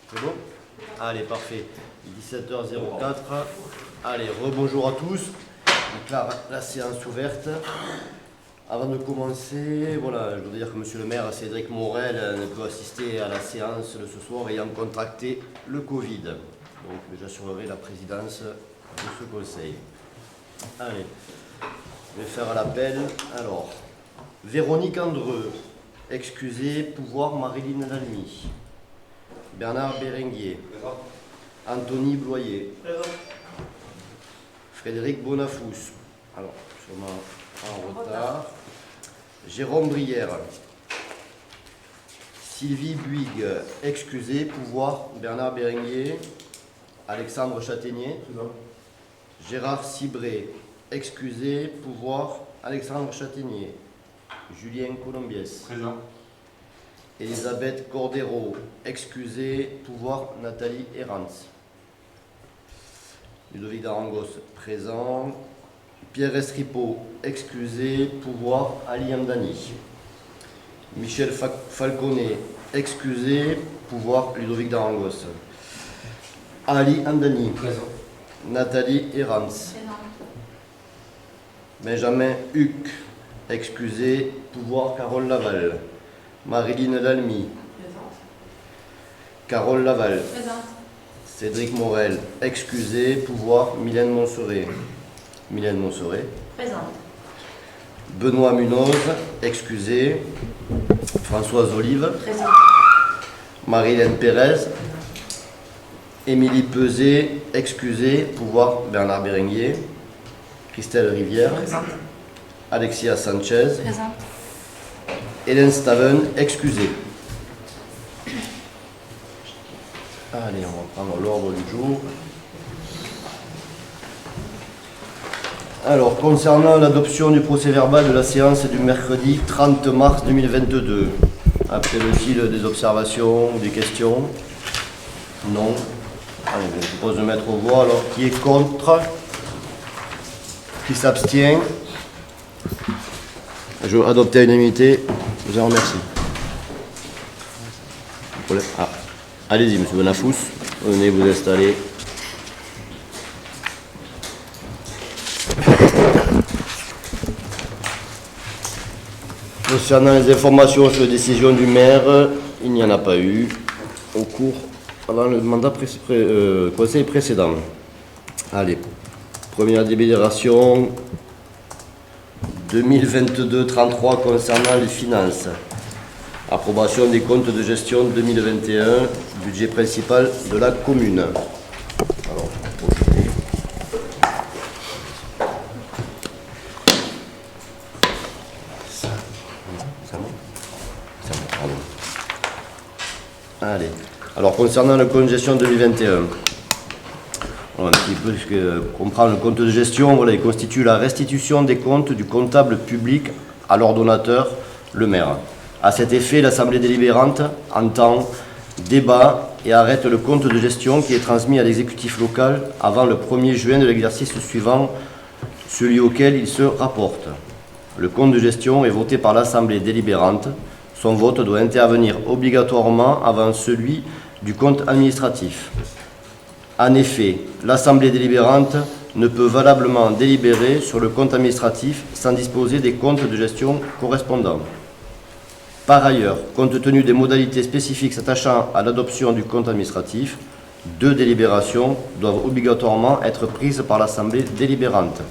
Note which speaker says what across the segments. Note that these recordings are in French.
Speaker 1: C'est bon? Allez, parfait. 17h04. Allez, rebonjour à tous. Donc là, la séance ouverte. Avant de commencer, voilà, je voudrais dire que Monsieur le maire Cédric Morel ne peut assister à la séance de ce soir ayant contracté le Covid. Donc j'assurerai la présidence de ce conseil. Allez, je vais faire l'appel. Alors, Véronique Andreu, excusez, pouvoir Marilyn Lalmy. Bernard Bérenguier.
Speaker 2: Présent.
Speaker 1: Anthony Bloyer.
Speaker 2: Présent.
Speaker 1: Frédéric Bonafous. Alors, sûrement en retard. Jérôme Brière. Sylvie Buig, excusez, pouvoir Bernard Bérenguier. Alexandre Châtaignier.
Speaker 2: Présent.
Speaker 1: Gérard Cibré, excusez, pouvoir Alexandre Châtaignier. Julien Colombiès.
Speaker 2: Présent.
Speaker 1: Elisabeth Cordero, excusez, pouvoir Nathalie Herrans. Ludovic Darangos, présent. Pierre Estripeau, excusez, pouvoir Ali Amdani. Michel Falconet, excusez, pouvoir Ludovic Darangos. Ali Amdani.
Speaker 2: Présent.
Speaker 1: Nathalie Herrans. Benjamin Huc, excusez, pouvoir Carole Laval. Marilyn Lalmy. Carole Laval.
Speaker 3: Présente.
Speaker 1: Cédric Morel, excusez, pouvoir Mylène Monserrat. Mylène Monserrat.
Speaker 3: Présente.
Speaker 1: Benoît Munoz, excusez. Françoise Olive.
Speaker 3: Présente.
Speaker 1: Marilène Pérez. Émilie Peset, excusez, pouvoir Bernard Bérenguier. Christelle Rivière.
Speaker 3: Présente.
Speaker 1: Alexia Sanchez.
Speaker 3: Présente.
Speaker 1: Hélène Staven, excusez. Allez, on va prendre l'ordre du jour. Alors, concernant l'adoption du procès-verbal de la séance du mercredi 30 mars 2022, appelle-t-il des observations ou des questions? Non. Allez, je vous propose de mettre aux voix. Alors, qui est contre? Qui s'abstient? Je veux adopter à l'unanimité. Je vous en remercie. Ah. Allez-y, monsieur Bonafous. Venez vous installer. Concernant les informations sur les décisions du maire, il n'y en a pas eu au cours pendant le mandat conseil précédent. Allez, première délibération 2022-33 concernant les finances. Approbation des comptes de gestion 2021, budget principal de la commune. Alors, profitez. Ça bon, pardon. Allez. Alors, concernant le compte de gestion 2021, un petit peu ce que comprend le compte de gestion, voilà, il constitue la restitution des comptes du comptable public à l'ordonnateur, le maire. À cet effet, l'Assemblée délibérante entend, débat et arrête le compte de gestion qui est transmis à l'exécutif local avant le 1er juin de l'exercice suivant, celui auquel il se rapporte. Le compte de gestion est voté par l'Assemblée délibérante. Son vote doit intervenir obligatoirement avant celui du compte administratif. En effet, l'Assemblée délibérante ne peut valablement délibérer sur le compte administratif sans disposer des comptes de gestion correspondants. Par ailleurs, compte tenu des modalités spécifiques s'attachant à l'adoption du compte administratif, deux délibérations doivent obligatoirement être prises par l'Assemblée délibérante,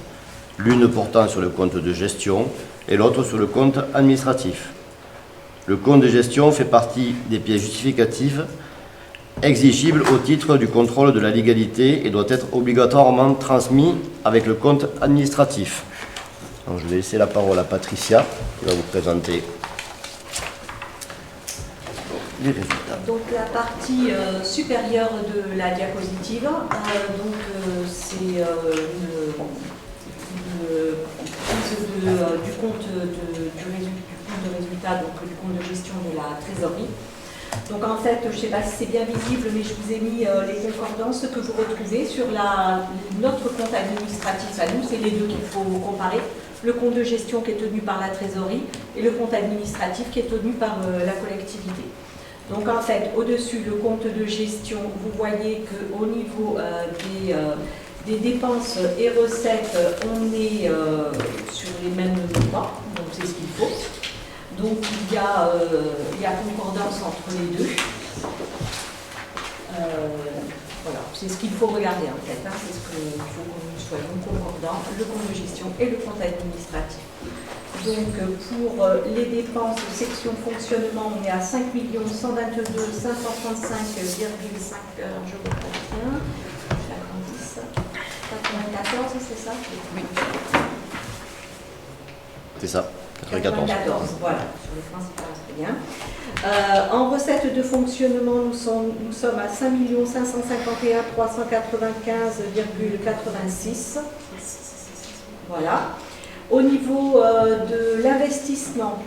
Speaker 1: l'une portant sur le compte de gestion et l'autre sur le compte administratif. Le compte de gestion fait partie des pièces justificatives exigibles au titre du contrôle de la légalité et doit être obligatoirement transmis avec le compte administratif. Alors, je vais laisser la parole à Patricia qui va vous présenter les résultats.
Speaker 3: Donc la partie supérieure de la diapositive, c'est une prise du compte de résultat, donc du compte de gestion de la trésorerie. Donc en fait, je ne sais pas si c'est bien visible, mais je vous ai mis les concordances que vous retrouvez sur notre compte administratif à nous, c'est les deux qu'il faut comparer. Le compte de gestion qui est tenu par la trésorerie et le compte administratif qui est tenu par la collectivité. Donc en fait, au-dessus, le compte de gestion, vous voyez qu'au niveau des dépenses et recettes, on est sur les mêmes montants, donc c'est ce qu'il faut. Donc il y a concordance entre les deux. Voilà, c'est ce qu'il faut regarder en fait, c'est ce qu'il faut que nous soyons concordants, le compte de gestion et le compte administratif. Donc pour les dépenses section fonctionnement, on est à 5 122 535,5, je reprends bien, j'agrandis, 94, c'est ça? Oui. C'est ça, 94. Voilà, sur le principal, c'est bien. En recettes de fonctionnement, nous sommes à 5 551 395,86. Voilà. Au niveau de l'investissement,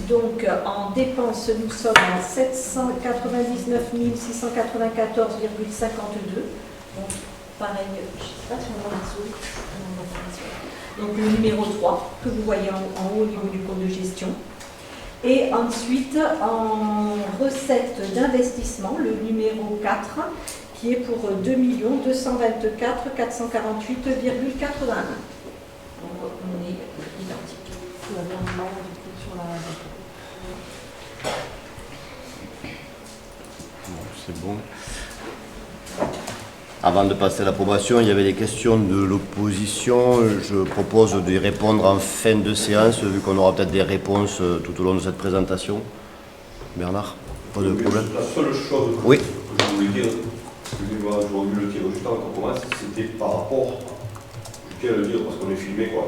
Speaker 3: donc en dépenses, nous sommes à 799 694,52. Donc pareil, je ne sais pas si on va souris. Donc le numéro 3 que vous voyez en haut au niveau du compte de gestion. Et ensuite, en recette d'investissement, le numéro 4, qui est pour 2 224 448,81. Donc on est identique. Vous avez un mal sur la...
Speaker 1: C'est bon. Avant de passer à l'approbation, il y avait des questions de l'opposition. Je propose de y répondre en fin de séance, vu qu'on aura peut-être des réponses tout au long de cette présentation. Bernard, pas de problème?
Speaker 2: La seule chose que je voulais dire, excusez-moi, j'aurais dû le dire juste avant qu'on commence, c'était par rapport, je tiens à le dire parce qu'on est filmé, quoi,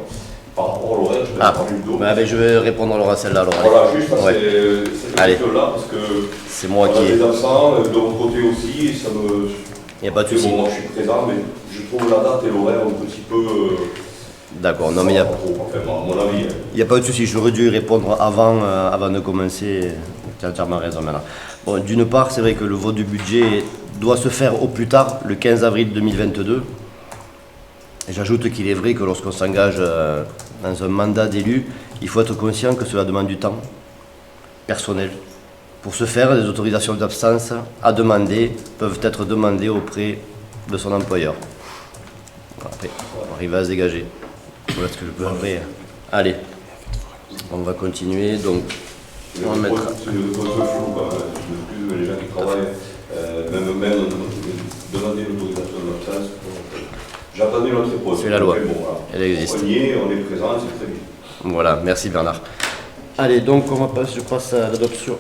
Speaker 2: par rapport à l'horaire, je vais parler du dos.
Speaker 1: Je vais répondre à celle-là.
Speaker 2: Voilà, juste parce que cette question-là, parce que
Speaker 1: c'est moi qui
Speaker 2: ai des absents, de mon côté aussi, et ça me...
Speaker 1: Il n'y a pas de souci.
Speaker 2: Bon, moi je suis présent, mais je trouve la date et l'horaire un petit peu...
Speaker 1: D'accord, non mais il n'y a...
Speaker 2: Enfin, à mon avis.
Speaker 1: Il n'y a pas de souci, j'aurais dû y répondre avant de commencer. Tu as entièrement raison maintenant. Bon, d'une part, c'est vrai que le vote du budget doit se faire au plus tard, le 15 avril 2022. Et j'ajoute qu'il est vrai que lorsqu'on s'engage dans un mandat d'élu, il faut être conscient que cela demande du temps personnel. Pour ce faire, les autorisations d'absence à demander peuvent être demandées auprès de son employeur. Après, on arrive à se dégager. Voilà ce que je peux après. Allez, on va continuer. Donc,
Speaker 2: on va mettre... C'est le flou, plus les gens qui travaillent, même demander l'autorisation d'absence. J'attendais notre réponse.
Speaker 1: C'est la loi,
Speaker 2: bon, voilà.
Speaker 1: Elle existe.
Speaker 2: On y est, on est présent, c'est très bien.
Speaker 1: Voilà, merci Bernard. Allez, donc je passe à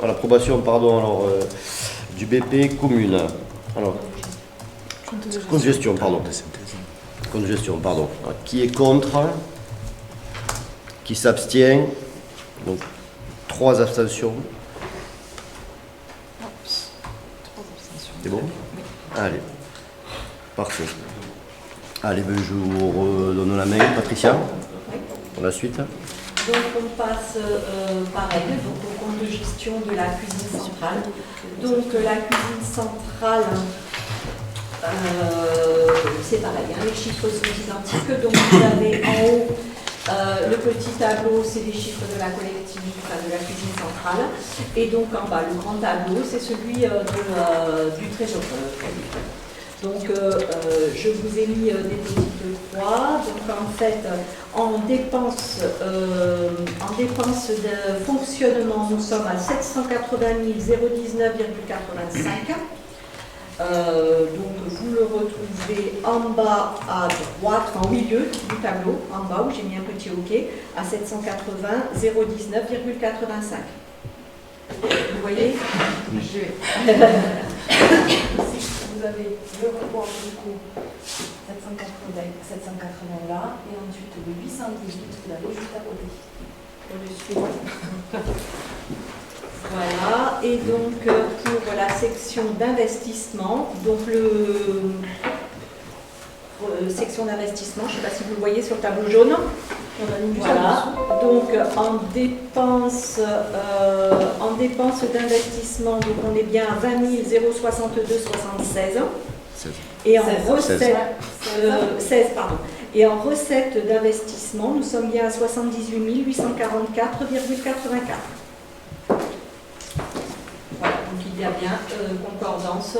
Speaker 1: l'approbation du BP commune. Alors, compte de gestion, pardon. Compte de gestion, pardon. Alors, qui est contre? Qui s'abstient? Donc, 3 abstentions. C'est bon? Allez, parfait. Allez, je vous redonne la main, Patricia, pour la suite.
Speaker 3: Donc on passe pareil donc, au compte de gestion de la cuisine centrale. Donc la cuisine centrale, c'est pareil, les chiffres sont identiques. Donc vous avez en haut le petit tableau, c'est les chiffres de la collectivité, enfin, de la cuisine centrale. Et donc en bas, le grand tableau, c'est celui du trésor. Donc, je vous ai mis des petites croix. Donc, en fait, en dépenses de fonctionnement, nous sommes à 780 019,85. Donc, vous le retrouvez en bas à droite, en milieu du tableau, en bas où j'ai mis un petit OK, à 780 019,85. Vous voyez?
Speaker 4: Vous avez le report du coup 780 là, et ensuite le 818, vous l'avez juste à côté.
Speaker 3: Au-dessus. Voilà, et donc pour la section d'investissement, donc section d'investissement, je ne sais pas si vous le voyez sur le tableau jaune. Voilà, donc en dépenses d'investissement, donc on est bien à 20 062,76. Et en recette, 16, pardon. Et en recette d'investissement, nous sommes bien à 78 844,84. Voilà, donc y a bien concordance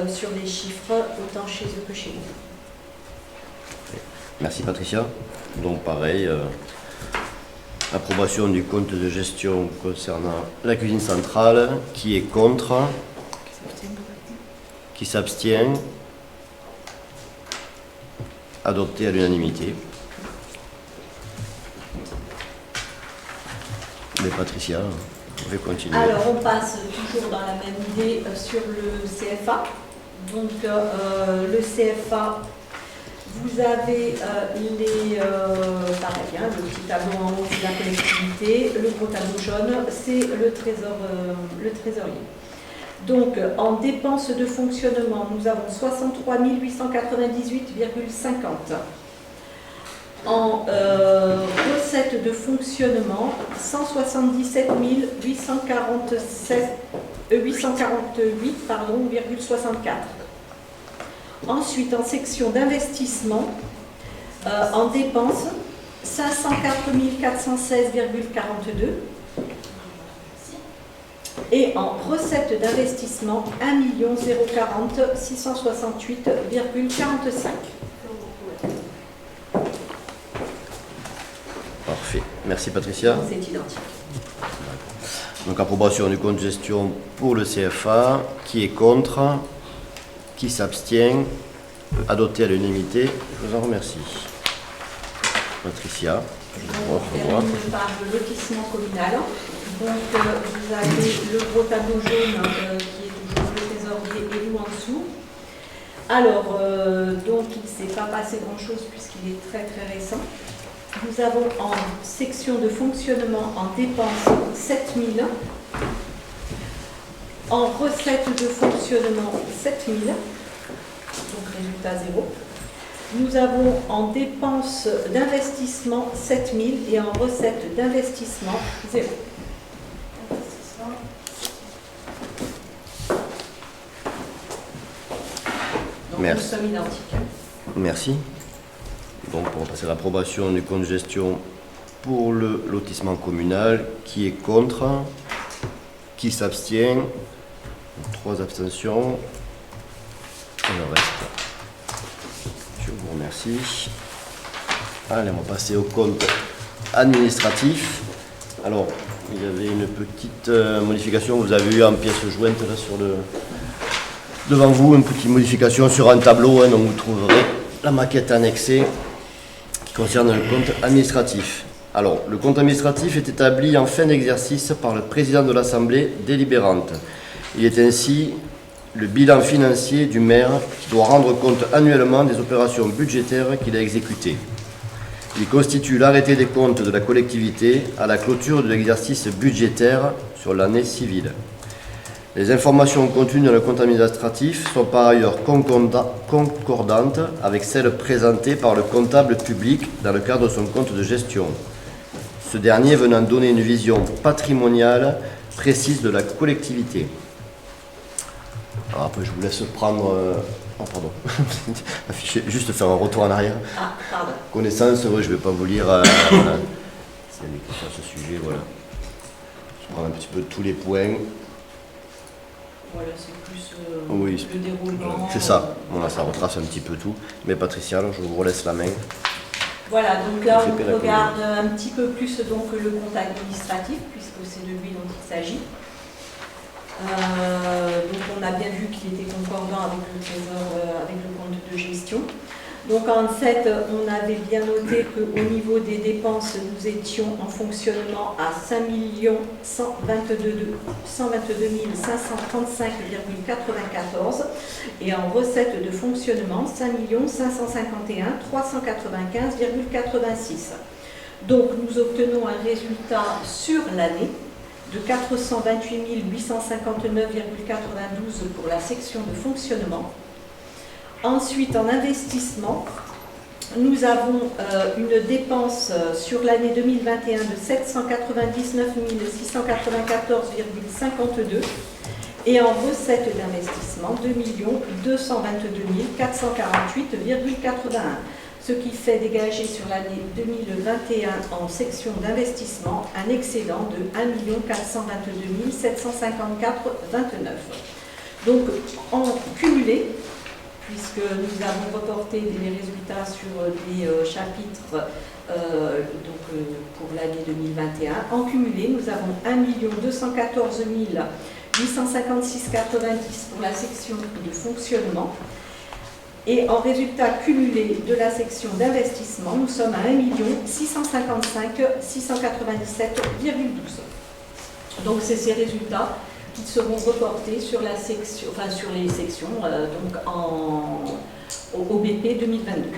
Speaker 3: sur les chiffres, autant chez eux que chez nous.
Speaker 1: Merci Patricia. Donc pareil, approbation du compte de gestion concernant la cuisine centrale. Qui est contre? Qui s'abstient? Adopté à l'unanimité. Mais Patricia, vous pouvez continuer.
Speaker 3: Alors, on passe toujours dans la même idée sur le CFA. Donc, le CFA, vous avez pareil, hein, le petit tableau en haut, c'est la collectivité. Le gros tableau jaune, c'est le trésorier. Donc, en dépenses de fonctionnement, nous avons 63 898,50. En recettes de fonctionnement, 177 848,64. Ensuite, en section d'investissement, en dépenses, 504 416,42. Et en recettes d'investissement, 1 040 668,45.
Speaker 1: Parfait. Merci Patricia.
Speaker 3: C'est identique.
Speaker 1: Donc approbation du compte de gestion pour le CFA. Qui est contre? Qui s'abstient? Adopté à l'unanimité. Je vous en remercie. Patricia.
Speaker 3: On termine par le lotissement communal. Donc vous avez le gros tableau jaune qui est toujours le trésorier et nous en dessous. Alors, donc il ne s'est pas passé grand-chose puisqu'il est très très récent. Nous avons en section de fonctionnement en dépenses 7 000. En recettes de fonctionnement 7 000. Donc résultat 0. Nous avons en dépenses d'investissement 7 000 et en recettes d'investissement 0. Donc
Speaker 1: merci.
Speaker 3: Nous sommes identiques.
Speaker 1: Merci. Donc on va passer à l'approbation du compte de gestion pour le lotissement communal. Qui est contre? Qui s'abstient? 3 abstentions. Et le reste. Je vous remercie. Allez, on va passer au compte administratif. Alors, il y avait une petite modification. Vous avez eu en pièce jointe là, devant vous, une petite modification sur un tableau. Hein, donc vous trouverez la maquette annexée qui concerne le compte administratif. Alors, le compte administratif est établi en fin d'exercice par le président de l'Assemblée délibérante. Il est ainsi le bilan financier du maire qui doit rendre compte annuellement des opérations budgétaires qu'il a exécutées. Il constitue l'arrêté des comptes de la collectivité à la clôture de l'exercice budgétaire sur l'année civile. Les informations contenues dans le compte administratif sont par ailleurs concordantes avec celles présentées par le comptable public dans le cadre de son compte de gestion. Ce dernier venant donner une vision patrimoniale précise de la collectivité. Alors après, je vous laisse prendre... pardon. Afficher, juste faire un retour en arrière.
Speaker 3: Ah, pardon.
Speaker 1: Connaissance, ouais, je ne vais pas vous lire. Voilà. S'il y a des questions à ce sujet, voilà. Je prends un petit peu tous les points.
Speaker 3: Voilà, c'est plus
Speaker 1: Oui,
Speaker 3: le déroulement.
Speaker 1: c'est ça. Voilà, ça retrace un petit peu tout. Mais Patricia, alors, je vous relaisse la main.
Speaker 3: Voilà, donc là,
Speaker 1: Vous
Speaker 3: on
Speaker 1: faites la
Speaker 3: regarde un petit peu plus donc, le compte administratif, puisque c'est de lui dont il s'agit. Donc on a bien vu qu'il était concordant avec le trésor, avec le compte de gestion. Donc en fait, on avait bien noté qu'au niveau des dépenses, nous étions en fonctionnement à 5 122 535,94 et en recettes de fonctionnement 5 551 395,86. Donc nous obtenons un résultat sur l'année de 428 859,92 pour la section de fonctionnement. Ensuite, en investissement, nous avons une dépense sur l'année 2021 de 799 694,52 et en recettes d'investissement 2 222 448,81, ce qui fait dégager sur l'année 2021 en section d'investissement un excédent de 1 422 754,29. Donc en cumulé, puisque nous avons reporté les résultats sur des chapitres pour l'année 2021, en cumulé, nous avons 1 214 856,90 pour la section de fonctionnement. Et en résultat cumulé de la section d'investissement, nous sommes à 1 655 697,12. Donc c'est ces résultats qui seront reportés sur la section, enfin sur les sections donc au BP 2022.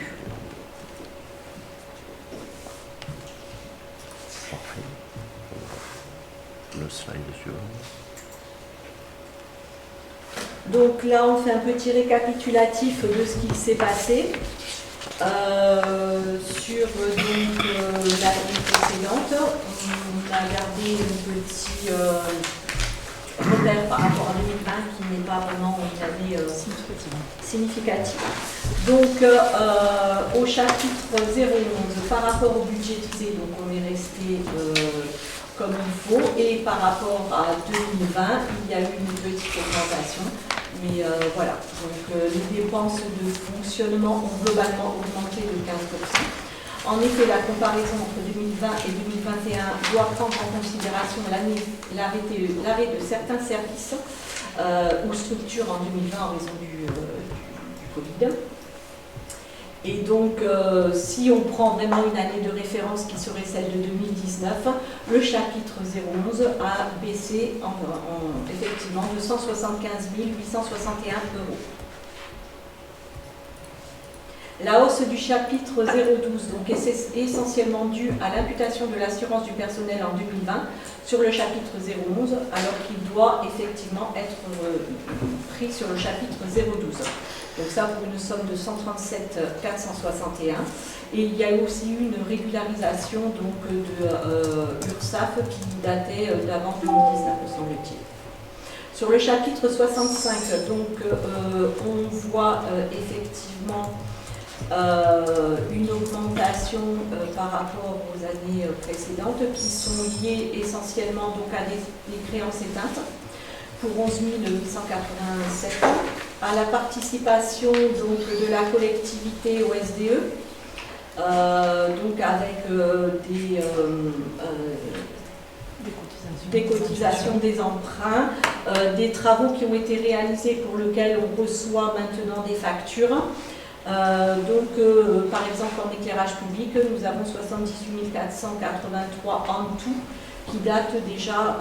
Speaker 1: Parfait. Le slide suivant.
Speaker 3: Donc là, on fait un petit récapitulatif de ce qui s'est passé sur l'année précédente. On a gardé un petit repère par rapport à 2020 qui n'est pas vraiment une année significative. Donc au chapitre 011, par rapport au budgétisé, donc on est resté comme il faut, et par rapport à 2020, il y a eu une petite augmentation. Mais voilà, donc les dépenses de fonctionnement ont globalement augmenté de 15%. En effet, la comparaison entre 2020 et 2021 doit prendre en considération l'arrêt de certains services ou structures en 2020 en raison du Covid. Et donc, si on prend vraiment une année de référence qui serait celle de 2019, le chapitre 011 a baissé effectivement de 175 861 €. La hausse du chapitre 012 donc, est essentiellement due à l'imputation de l'assurance du personnel en 2020 sur le chapitre 011, alors qu'il doit effectivement être pris sur le chapitre 012. Donc ça pour une somme de 137 461. Et il y a aussi eu une régularisation donc, de URSSAF qui datait d'avant 2019, me semble-t-il. Sur le chapitre 65, donc, on voit effectivement une augmentation par rapport aux années précédentes qui sont liées essentiellement donc, à des créances éteintes pour 11 887 €, à la participation donc, de la collectivité au SDE, donc avec des cotisations, des emprunts, des travaux qui ont été réalisés pour lesquels on reçoit maintenant des factures. Par exemple, en éclairage public, nous avons 78 483 en tout qui datent déjà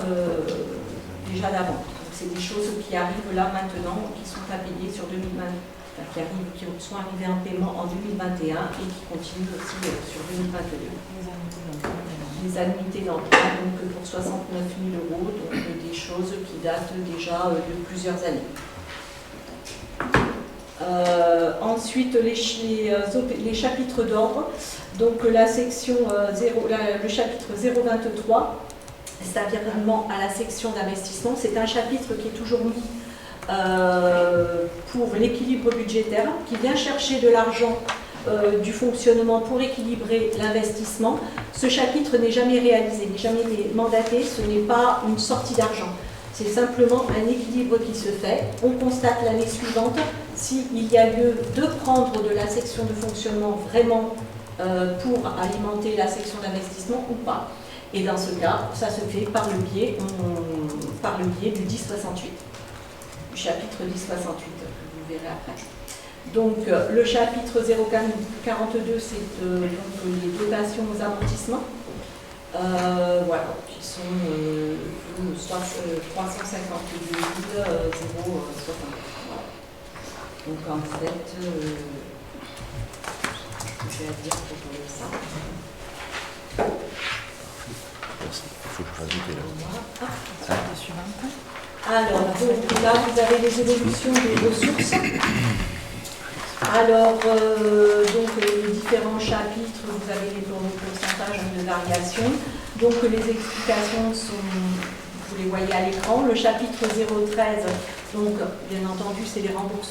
Speaker 3: d'avant. C'est des choses qui arrivent là maintenant, qui sont à payer sur 2020, qui sont arrivées en paiement en 2021 et qui continuent aussi sur 2022. Les annuités d'emprunt, donc pour 69 000 €, donc des choses qui datent déjà de plusieurs années. Ensuite, les chapitres d'ordre, donc la section le chapitre 023, c'est-à-dire à la section d'investissement, c'est un chapitre qui est toujours mis pour l'équilibre budgétaire, qui vient chercher de l'argent du fonctionnement pour équilibrer l'investissement. Ce chapitre n'est jamais réalisé, n'est jamais mandaté, ce n'est pas une sortie d'argent. C'est simplement un équilibre qui se fait. On constate l'année suivante s'il y a lieu de prendre de la section de fonctionnement vraiment pour alimenter la section d'investissement ou pas. Et dans ce cas, ça se fait par le biais du 1068, du chapitre 1068, que vous verrez après. Donc le chapitre 042, c'est donc les dotations aux amortissements. Voilà, qui sont 352 060. Voilà. Donc en fait, je vais dire pour ça.
Speaker 1: Il faut que je rajoute là.
Speaker 3: Alors, donc là, vous avez les évolutions des ressources. Alors, donc les différents chapitres, vous avez les pourcentages de variation. Donc les explications sont, vous les voyez à l'écran. Le chapitre 013, Donc, bien entendu, ce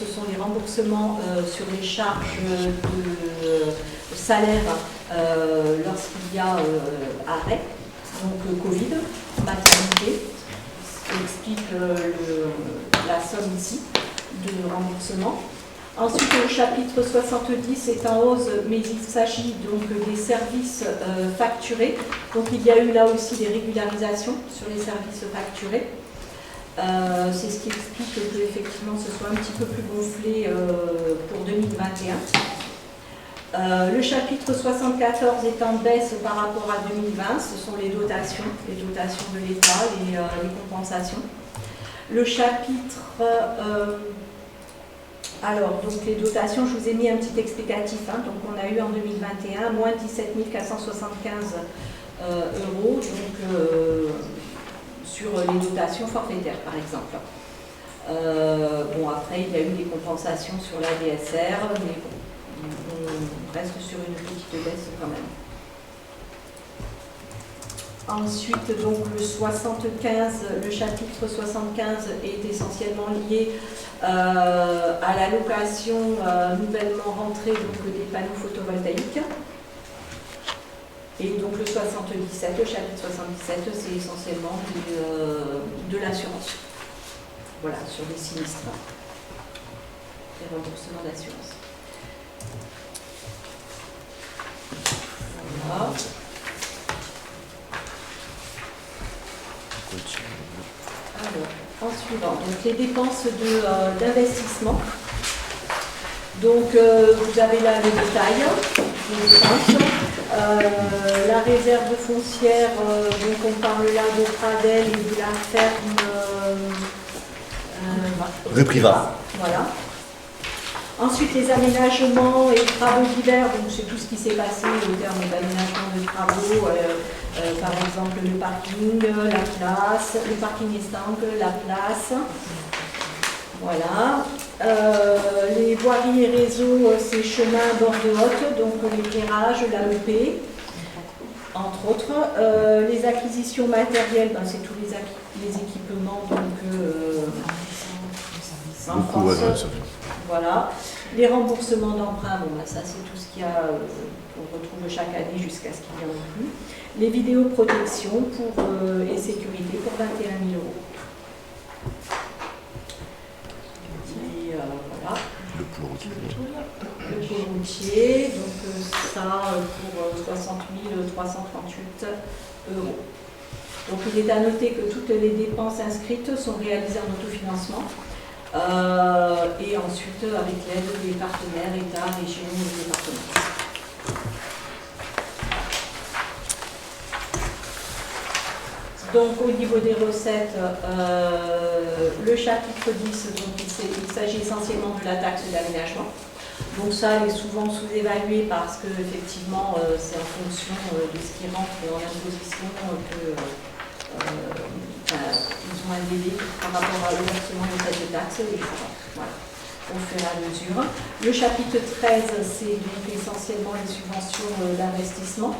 Speaker 3: sont les remboursements sur les charges de salaire lorsqu'il y a arrêt, donc Covid, maternité, ce qui explique la somme ici de remboursement. Ensuite, le chapitre 70 est en hausse, mais il s'agit donc des services facturés. Donc, il y a eu là aussi des régularisations sur les services facturés. C'est ce qui explique que effectivement ce soit un petit peu plus gonflé pour 2021. Le chapitre 74 est en baisse par rapport à 2020, ce sont les dotations de l'État, les compensations. Le chapitre, alors donc les dotations, je vous ai mis un petit explicatif, hein, donc on a eu en 2021 moins 17 475 euros, donc sur les dotations forfaitaires par exemple. Bon, après il y a eu des compensations sur la DSR, mais bon, on reste sur une petite baisse quand même. Ensuite, donc le 75, le chapitre 75 est essentiellement lié à la location nouvellement rentrée donc, des panneaux photovoltaïques. Et donc le 77, le chapitre 77, c'est essentiellement de l'assurance. Voilà, sur les sinistres, les remboursements d'assurance. Voilà. Alors, en suivant, donc les dépenses d'investissement. Donc vous avez là le détail des dépenses. La réserve foncière, donc on parle là de Pradel et de la ferme
Speaker 1: Répriva.
Speaker 3: Voilà. Ensuite, les aménagements et travaux divers, donc c'est tout ce qui s'est passé au terme d'aménagement de travaux, par exemple le parking, la place, le parking estanque, la place. Voilà. Les voiries et réseaux, c'est chemins bord de haute, donc l'éclairage, l'AEP, entre autres. Les acquisitions matérielles, ben, c'est tous les équipements, donc en France. Voilà. Les remboursements d'emprunts, bon, ben, ça c'est tout ce qu'il y a, qu'on retrouve chaque année jusqu'à ce qu'il n'y en ait plus. Les vidéoprotections et sécurité pour 21 000 euros. Et, voilà.
Speaker 1: Le pôle routier.
Speaker 3: Le pôle routier, donc ça pour 60 338 euros. Donc il est à noter que toutes les dépenses inscrites sont réalisées en autofinancement. Et ensuite avec l'aide des partenaires, État, région et départements. Donc au niveau des recettes, le chapitre 10, donc, il s'agit essentiellement de la taxe d'aménagement. Donc ça, elle est souvent sous-évaluée parce que effectivement c'est en fonction de ce qui rentre dans l'imposition que ils ont un délai par rapport à l'ouvertement de cette taxe. Voilà, au fur et à mesure. Le chapitre 13, c'est donc essentiellement les subventions d'investissement.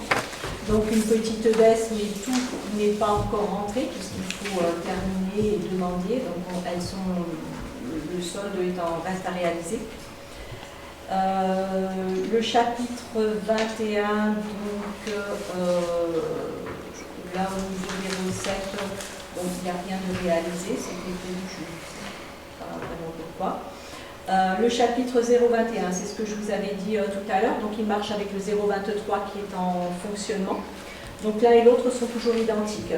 Speaker 3: Donc une petite baisse, mais tout n'est pas encore rentré, puisqu'il faut terminer et demander. Donc le solde reste à réaliser. Le chapitre 21, donc là au niveau des recettes, donc il n'y a rien de réalisé, c'était prévu, je ne sais pas vraiment pourquoi. Le chapitre 021, c'est ce que je vous avais dit tout à l'heure, donc il marche avec le 023 qui est en fonctionnement. Donc l'un et l'autre sont toujours identiques.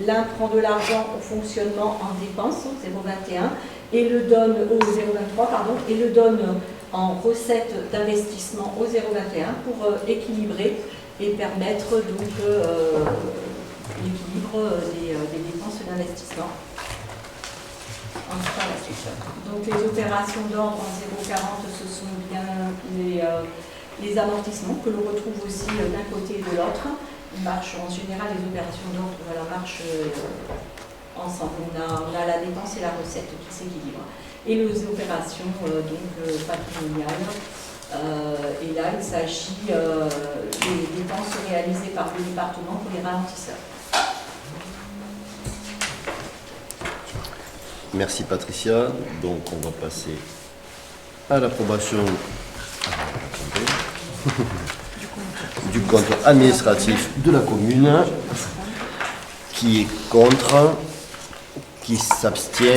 Speaker 3: L'un prend de l'argent au fonctionnement en dépenses, 021, et le donne au 023, pardon, et le donne en recettes d'investissement au 021 pour équilibrer et permettre donc l'équilibre des dépenses d'investissement. Enfin, la suite. Donc les opérations d'ordre en 040, ce sont bien les amortissements que l'on retrouve aussi d'un côté et de l'autre. Ils marchent en général, les opérations d'ordre marchent ensemble. On a la dépense et la recette qui s'équilibrent. Et les opérations patrimoniales. Et là, il s'agit des dépenses réalisées par le département pour les ralentisseurs.
Speaker 1: Merci Patricia. Donc on va passer à l'approbation du compte administratif de la commune. Qui est contre? Qui s'abstient?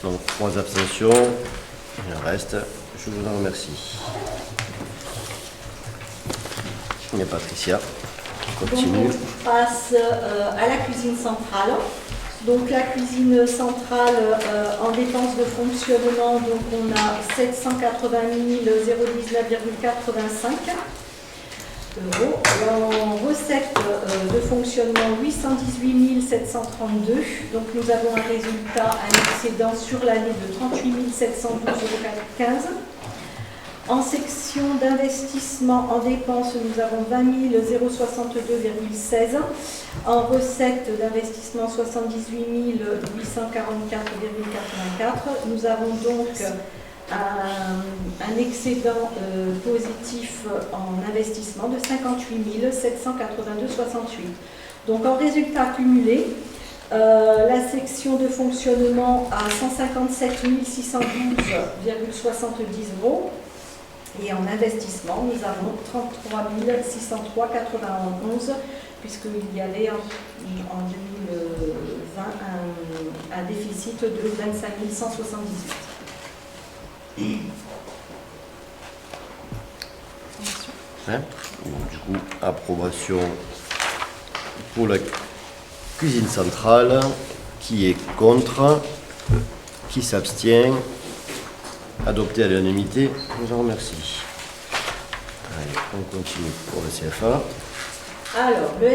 Speaker 1: Donc 3 abstentions. Et le reste, je vous en remercie. Et Patricia, continue.
Speaker 3: Donc on passe à la cuisine centrale. Donc la cuisine centrale en dépenses de fonctionnement, donc on a 780 019,85 €. En recettes de fonctionnement, 818 732. Donc nous avons un résultat, un excédent sur l'année de 38 712,15 €. En section d'investissement en dépenses, nous avons 20 062,16 €. En recettes d'investissement, 78 844,84 €. Nous avons donc un excédent positif en investissement de 58 782,68 €. Donc en résultat cumulé, la section de fonctionnement à 157 612,70 €. Et en investissement, nous avons 33 603,91 €, puisqu'il y avait en 2020 un déficit de 25 178.
Speaker 1: Hein? Donc, du coup, approbation pour la cuisine centrale. Qui est contre? Qui s'abstient? Adopté à l'unanimité, je vous en remercie. Allez, on continue pour le CFA.
Speaker 3: Alors, le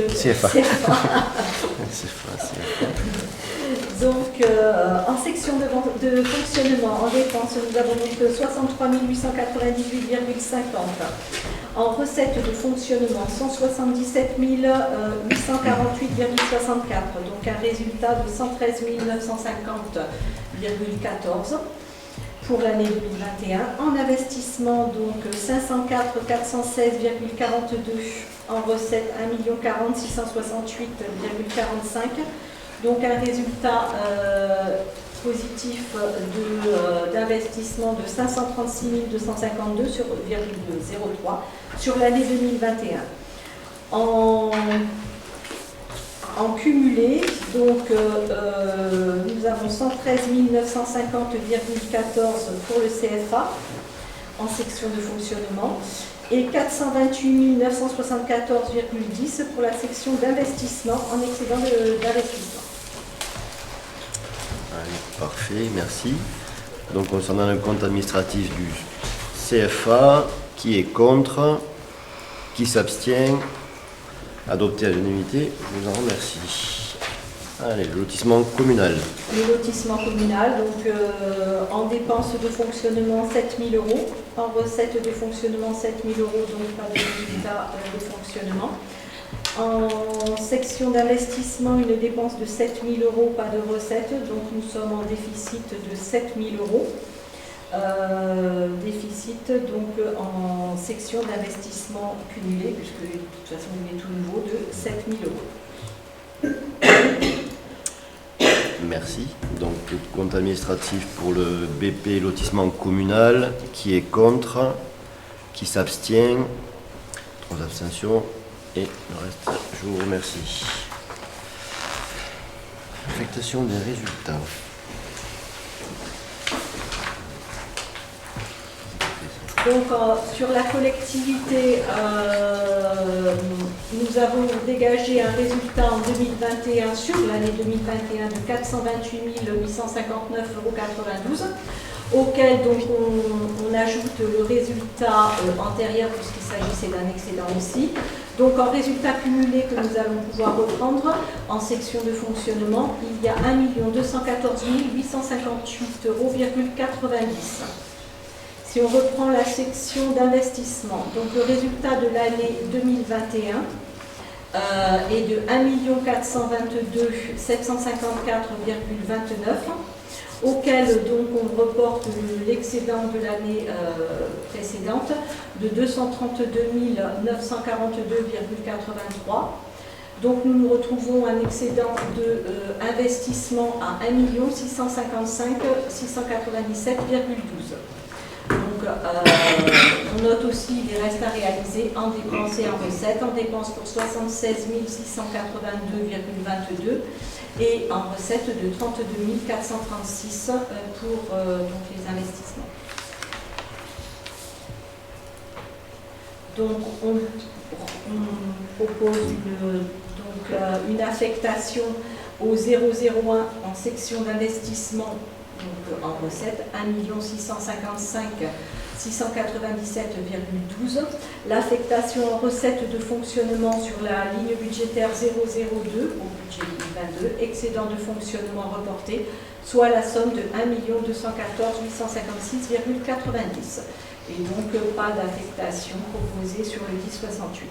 Speaker 3: CFA. Donc, en section de fonctionnement, en dépenses, nous avons donc 63 898,50 €. En recettes de fonctionnement, 177 848,64 €. Donc, un résultat de 113 950,14 € pour l'année 2021. En investissement, donc 504 416,42 €. En recettes, 1 040 668,45 €. Donc un résultat positif d'investissement de 536 252 sur 0,03 sur l'année 2021. En cumulé, donc nous avons 113 950,14 € pour le CFA en section de fonctionnement et 428 974,10 € pour la section d'investissement en excédent d'investissement.
Speaker 1: Allez, parfait, merci. Donc concernant le compte administratif du CFA, qui est contre? Qui s'abstient? Adopté à l'unanimité, je vous en remercie. Allez, le lotissement communal.
Speaker 3: Le lotissement communal, donc en dépenses de fonctionnement 7 000 €, en recettes de fonctionnement 7 000 €, donc pas de résultat de fonctionnement. En section d'investissement, une dépense de 7 000 €, pas de recettes, donc nous sommes en déficit de 7 000 €. Déficit donc en section d'investissement cumulé, puisque de toute façon il est tout nouveau, de 7 000 €.
Speaker 1: Merci. Donc, compte administratif pour le BP lotissement communal. Qui est contre? Qui s'abstient? 3 abstentions. Et le reste, je vous remercie. Affectation des résultats.
Speaker 3: Donc sur la collectivité, nous avons dégagé un résultat en 2021 sur l'année 2021 de 428 859,92 €, auquel donc on ajoute le résultat antérieur puisqu'il s'agissait d'un excédent aussi. Donc en résultat cumulé que nous allons pouvoir reprendre en section de fonctionnement, il y a 1 214 858,90 €. Si on reprend la section d'investissement, donc le résultat de l'année 2021 est de 1 422 754,29 €, auquel donc on reporte l'excédent de l'année précédente de 232 942,83 €. Donc nous nous retrouvons un excédent de investissement à 1 655 697,12. Donc, on note aussi les restes à réaliser en dépenses et en recettes. En dépenses pour 76 682,22 et en recettes de 32 436 pour donc les investissements. Donc, on propose une affectation au 001 en section d'investissement. Donc, en recette, 1 655 697,12. L'affectation en recette de fonctionnement sur la ligne budgétaire 002 au budget 2022, excédent de fonctionnement reporté, soit la somme de 1 214 856,90. Et donc, pas d'affectation proposée sur le 1068.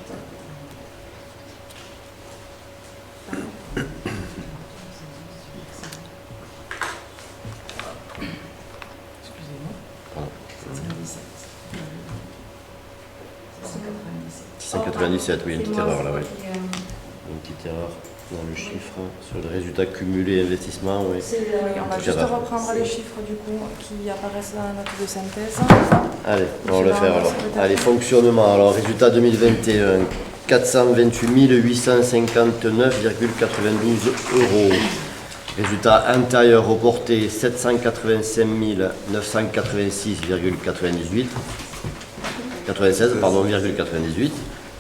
Speaker 1: Pardon. 697, oui, une petite erreur là, oui. Une petite erreur dans le chiffre sur le résultat cumulé investissement, oui.
Speaker 4: On va juste reprendre les chiffres du coup qui apparaissent dans la note de synthèse.
Speaker 1: Allez, on va le faire alors. Allez, fonctionnement. Alors, résultat 2021, 428 859,92 €. Résultat intérieur reporté, 785 986,98. 96, pardon, 98.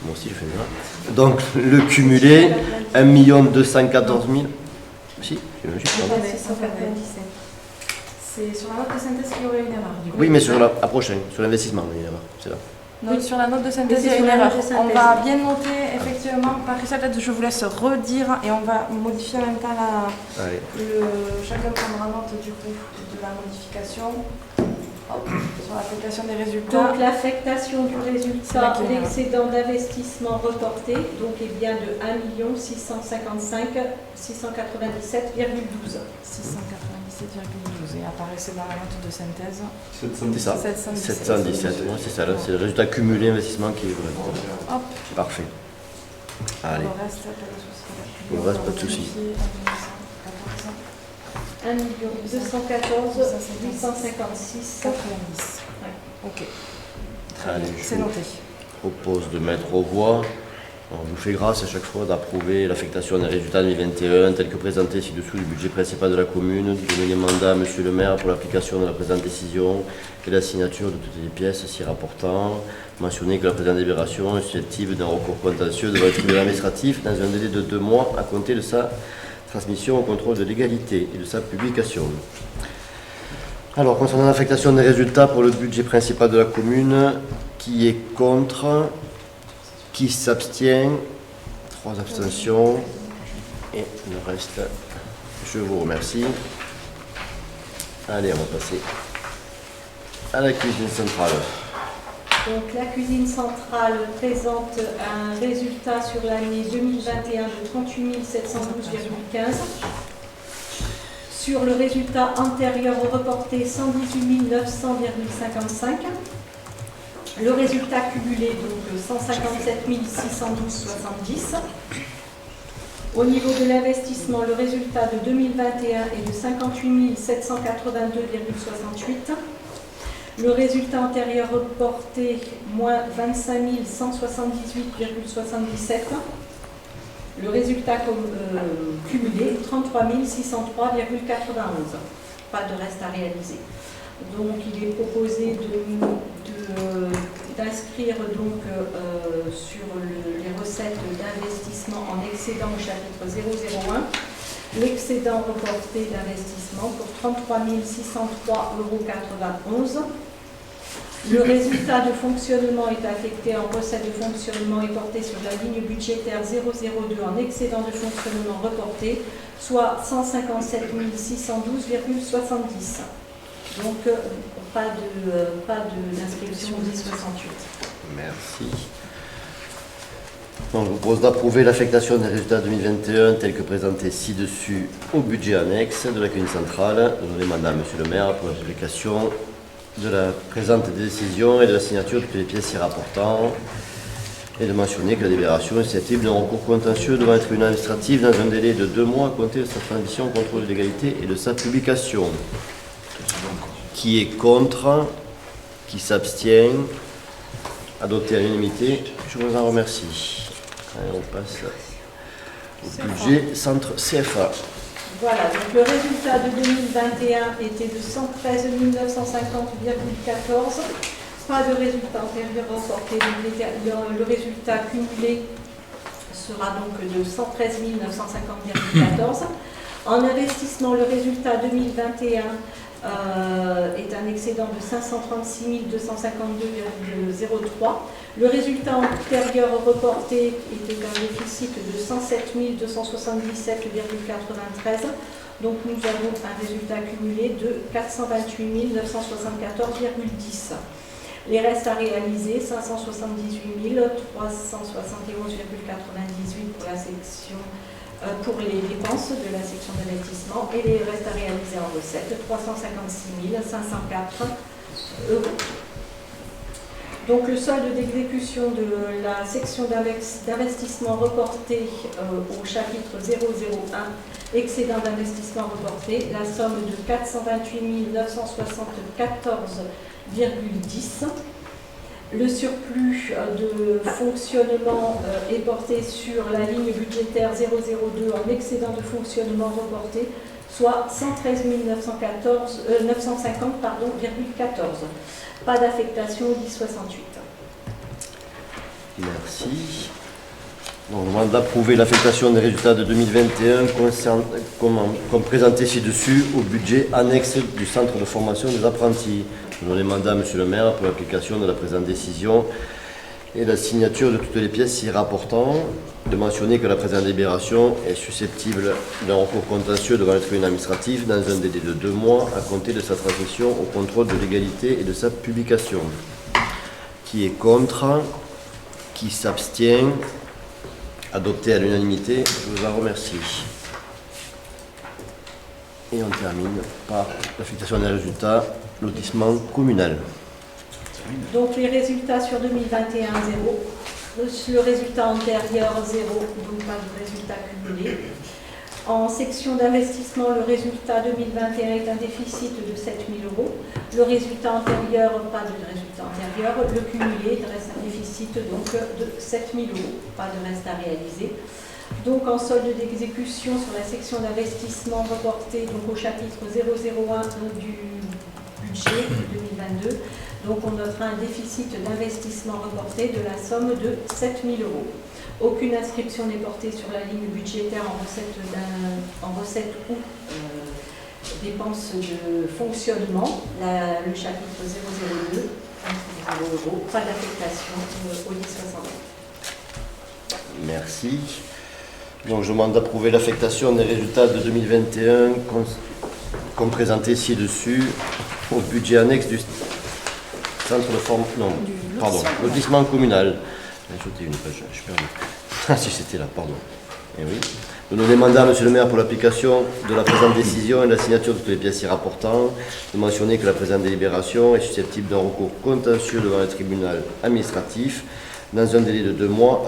Speaker 1: Moi aussi, je fais ça. Donc, le cumulé, 1 214 000. Si, j'ai le chiffre.
Speaker 3: Attendez, 197.
Speaker 4: C'est sur la note de synthèse qu'il y aurait une erreur. Du coup.
Speaker 1: Oui, mais sur la prochaine, sur l'investissement, il y a une erreur, c'est là.
Speaker 4: Non, sur la note de synthèse,
Speaker 3: Oui,
Speaker 4: il y a
Speaker 3: c'est
Speaker 4: une
Speaker 3: sur la
Speaker 4: erreur.
Speaker 3: note de
Speaker 4: On
Speaker 3: synthèse.
Speaker 4: va bien noter, effectivement, Patricia, peut-être je vous laisse redire et on va modifier en même temps
Speaker 1: Allez.
Speaker 4: chacun prendra note du coup de la modification. Hop, sur l'affectation des résultats.
Speaker 3: Donc l'affectation du résultat,
Speaker 4: C'est
Speaker 3: l'excédent d'investissement reporté, donc est bien de 1 655 697,12.
Speaker 4: 697,12 et apparaissait dans la note de synthèse.
Speaker 1: C'est ça.
Speaker 4: 717.
Speaker 1: 717, ouais, c'est ça, là, c'est le résultat cumulé investissement qui est vrai.
Speaker 4: Hop,
Speaker 1: Parfait. Allez,
Speaker 4: pour le reste, pas de souci.
Speaker 1: Pour le reste, pas de souci.
Speaker 3: 1 214 856.
Speaker 4: 90.
Speaker 3: Ouais.
Speaker 4: Ok,
Speaker 1: allez,
Speaker 4: c'est
Speaker 1: je
Speaker 4: noté.
Speaker 1: propose de mettre aux voix. On vous fait grâce à chaque fois d'approuver l'affectation des résultats 2021 tel que présenté ci-dessous du budget principal de la commune, de donner mandat à Monsieur le maire pour l'application de la présente décision et la signature de toutes les pièces s'y rapportant. Mentionner que la présente délibération est susceptible d'un recours contentieux devant le tribunal administratif dans un délai de 2 mois à compter de sa transmission au contrôle de légalité et de sa publication. Alors, concernant l'affectation des résultats pour le budget principal de la commune, qui est contre? Qui s'abstient? 3 abstentions. Et le reste, je vous remercie. Allez, on va passer à la cuisine centrale.
Speaker 3: Donc la cuisine centrale présente un résultat sur l'année 2021 de 38 712,15. Sur le résultat antérieur reporté, 118 900,55. Le résultat cumulé, donc 157 612,70. Au niveau de l'investissement, le résultat de 2021 est de 58 782,68. Le résultat antérieur reporté, moins 25 178,77. Le résultat cumulé, 33 603,91. Pas de reste à réaliser. Donc, il est proposé d'inscrire donc sur les recettes d'investissement en excédent au chapitre 001 l'excédent reporté d'investissement pour 33 603,91 €. Le résultat de fonctionnement est affecté en recette de fonctionnement et porté sur la ligne budgétaire 002 en excédent de fonctionnement reporté, soit 157 612,70. Donc, pas d'inscription au 1068.
Speaker 1: Merci. Donc, je vous propose d'approuver l'affectation des résultats 2021 tels que présentés ci-dessus au budget annexe de la cuisine centrale. Je donne mandat à Monsieur le maire pour la publication de la présente décision et de la signature de toutes les pièces y rapportant. Et de mentionner que la délibération est susceptible d'un recours contentieux devant le tribunal administratif dans un délai de 2 mois à compter de sa transmission au contrôle de légalité et de sa publication. Qui est contre? Qui s'abstient? Adopté à l'unanimité. Je vous en remercie. Allez, on passe au budget centre CFA.
Speaker 3: Voilà, donc le résultat de 2021 était de 113 950,14. Pas de résultat antérieur reporté. Donc le résultat cumulé sera donc de 113 950,14. En investissement, le résultat 2021 est un excédent de 536 252,03. Le résultat antérieur reporté était un déficit de 107 277,93. Donc nous avons un résultat cumulé de 428 974,10. Les restes à réaliser, 578 371,98 pour la section pour les dépenses de la section d'investissement et les restes à réaliser en recettes, 356 504 euros. Donc le solde d'exécution de la section d'investissement reporté au chapitre 001, excédent d'investissement reporté, la somme de 428 974,10. Le surplus de fonctionnement est porté sur la ligne budgétaire 002 en excédent de fonctionnement reporté, soit 113 950,14. Pas d'affectation au 1068.
Speaker 1: Merci. On demande d'approuver l'affectation des résultats de 2021 comme présenté ci-dessus au budget annexe du centre de formation des apprentis. Nous donnons mandat à Monsieur le maire pour l'application de la présente décision et la signature de toutes les pièces y rapportant, de mentionner que la présente délibération est susceptible d'un recours contentieux devant le tribunal administratif dans un délai de 2 mois à compter de sa transmission au contrôle de légalité et de sa publication. Qui est contre? Qui s'abstient? Adopté à l'unanimité, je vous en remercie. Et on termine par l'affectation des résultats, lotissement communal.
Speaker 3: Donc les résultats sur 2021, 0. Le résultat antérieur, 0, donc pas de résultat cumulé. En section d'investissement, le résultat 2021 est un déficit de 7 000 euros. Le résultat antérieur, pas de résultat antérieur. Le cumulé reste un déficit donc de 7 000 euros, pas de reste à réaliser. Donc en solde d'exécution sur la section d'investissement reportée donc au chapitre 001 du budget 2022. Donc on notera un déficit d'investissement reporté de la somme de 7 000 euros. Aucune inscription n'est portée sur la ligne budgétaire en recette ou dépenses de fonctionnement, le chapitre 002, 0 euros, pas d'affectation au 1060.
Speaker 1: Merci. Donc je demande d'approuver l'affectation des résultats de 2021 comme présenté ci-dessus au budget annexe du centre de formation. Non, pardon, lotissement communal. J'ai ajouté une page, je suis perdu. Ah si c'était là, pardon. Eh oui. Nous donnons mandat à Monsieur le maire pour l'application de la présente décision et la signature de toutes les pièces y rapportant, de mentionner que la présente délibération est susceptible d'un recours contentieux devant le tribunal administratif dans un délai de 2 mois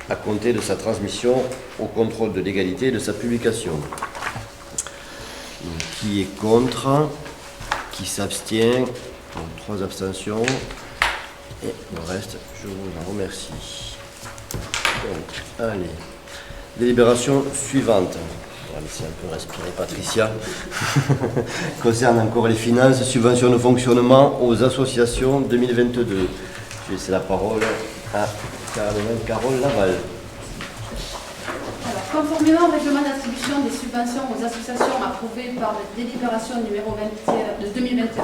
Speaker 1: à compter de sa transmission au contrôle de légalité et de sa publication. Donc, qui est contre? Qui s'abstient? 3 abstentions. Et le reste, je vous en remercie. Donc, allez. Délibération suivante. On va laisser un peu respirer Patricia. Concerne encore les finances, subventions de fonctionnement aux associations 2022. Je vais laisser la parole à Carole Laval.
Speaker 5: Alors, conformément au règlement d'attribution des subventions aux associations approuvé par la délibération numéro 2021, 04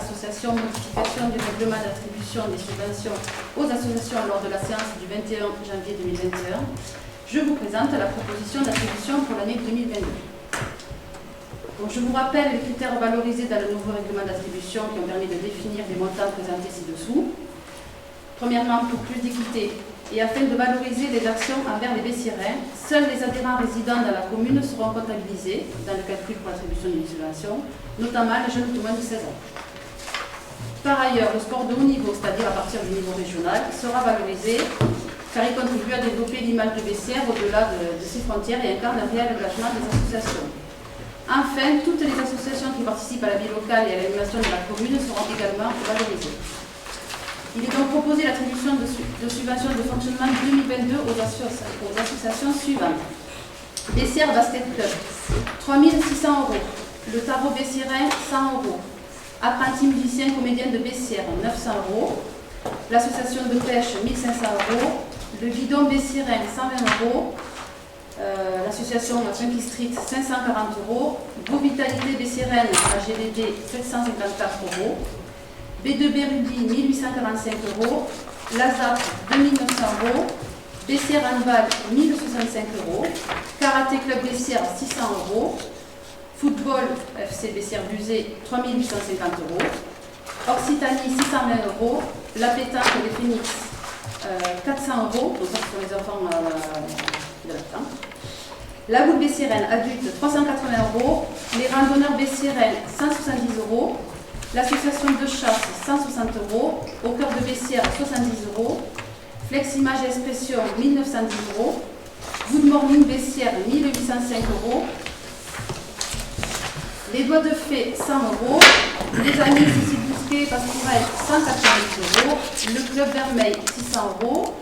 Speaker 5: association modification du règlement d'attribution des subventions aux associations lors de la séance du 21 janvier 2021, je vous présente la proposition d'attribution pour l'année 2022. Donc, je vous rappelle les critères valorisés dans le nouveau règlement d'attribution qui ont permis de définir les montants présentés ci-dessous. Premièrement, pour plus d'équité et afin de valoriser les actions envers les Bessirins, seuls les adhérents résidant dans la commune seront comptabilisés dans le calcul pour l'attribution d'une subvention, notamment les jeunes de moins de 16 ans. Par ailleurs, le sport de haut niveau, c'est-à-dire à partir du niveau régional, sera valorisé car il contribue à développer l'image de Bessières au-delà de ses frontières et incarne un réel engagement des associations. Enfin, toutes les associations qui participent à la vie locale et à l'animation de la commune seront également valorisées. Il est donc proposé l'attribution de subventions de fonctionnement 2022 aux associations suivantes. Bessières Basket Club, 3 600 €. Le Tarot Bessiérin, 100 €. Apprenti musicien comédien de Bessières, 900 €. L'association de pêche, 1 500 €. Le Guidon Bessiérin, 120 €. L'association Funky Street, 540 €. Go Vitalité Bessiéraine, la GVD, 754 €. B2B Ruby, 1845 €. Lazap, 2900 €. Bessières Handball, 1065 €. Karaté Club Bessières, 600 €. Football FC Bessières-Buzet, 3850 €. Occitanie, 620 €. La pétanque des Phoenix, 400 €. Donc ça, c'est pour les enfants de la pétanque. La Goutte Bessiéraine, adulte, 380 €. Les randonneurs Bessiéraines, 170 €. L'association de chasse, 160 €. Au cœur de Bessières, 70 €. Flex Image Expression, 1910 €. Good Morning Bessières, 1805 €. Les Doigts de Fée, 100 €. Les Amis Sissi Bousquet, Pastourelle, 190 €. Le Club Vermeil, 600 €.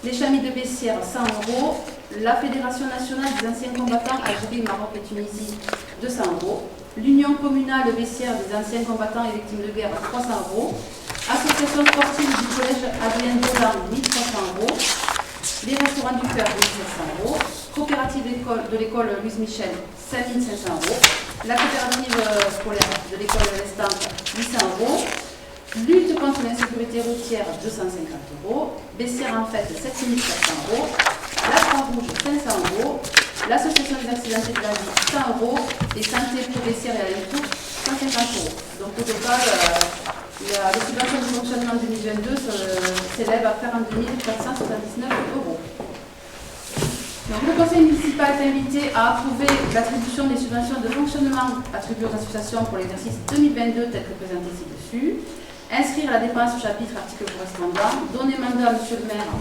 Speaker 5: Les Chamis de Bessières, 100 €. La Fédération nationale des anciens combattants Algérie, Maroc et Tunisie, 200 €. L'Union communale Bessières des anciens combattants et victimes de guerre, 300 €. Association sportive du collège Adrien Dolan, 1300 €. Les restaurants du cœur, 1700 €. Coopérative de l'école Louise Michel, 5500 €. La coopérative scolaire de l'école de l'Estante, 800 €. Lutte contre l'insécurité routière, 250 €. Bessières en fête, 7400 €. La Croix-Rouge, 500 €. L'Association des accidentés de la vie, 100 €. Et Santé pour Bessières et alentours, 150 €. Donc au total, les subventions de fonctionnement 2022 s'élèvent à 42 479 €. Donc, le conseil municipal est invité à approuver l'attribution des subventions de fonctionnement attribuées aux associations pour l'exercice 2022 tel que présenté ci-dessus. Inscrire la dépense au chapitre article correspondant. Donner mandat à M. le maire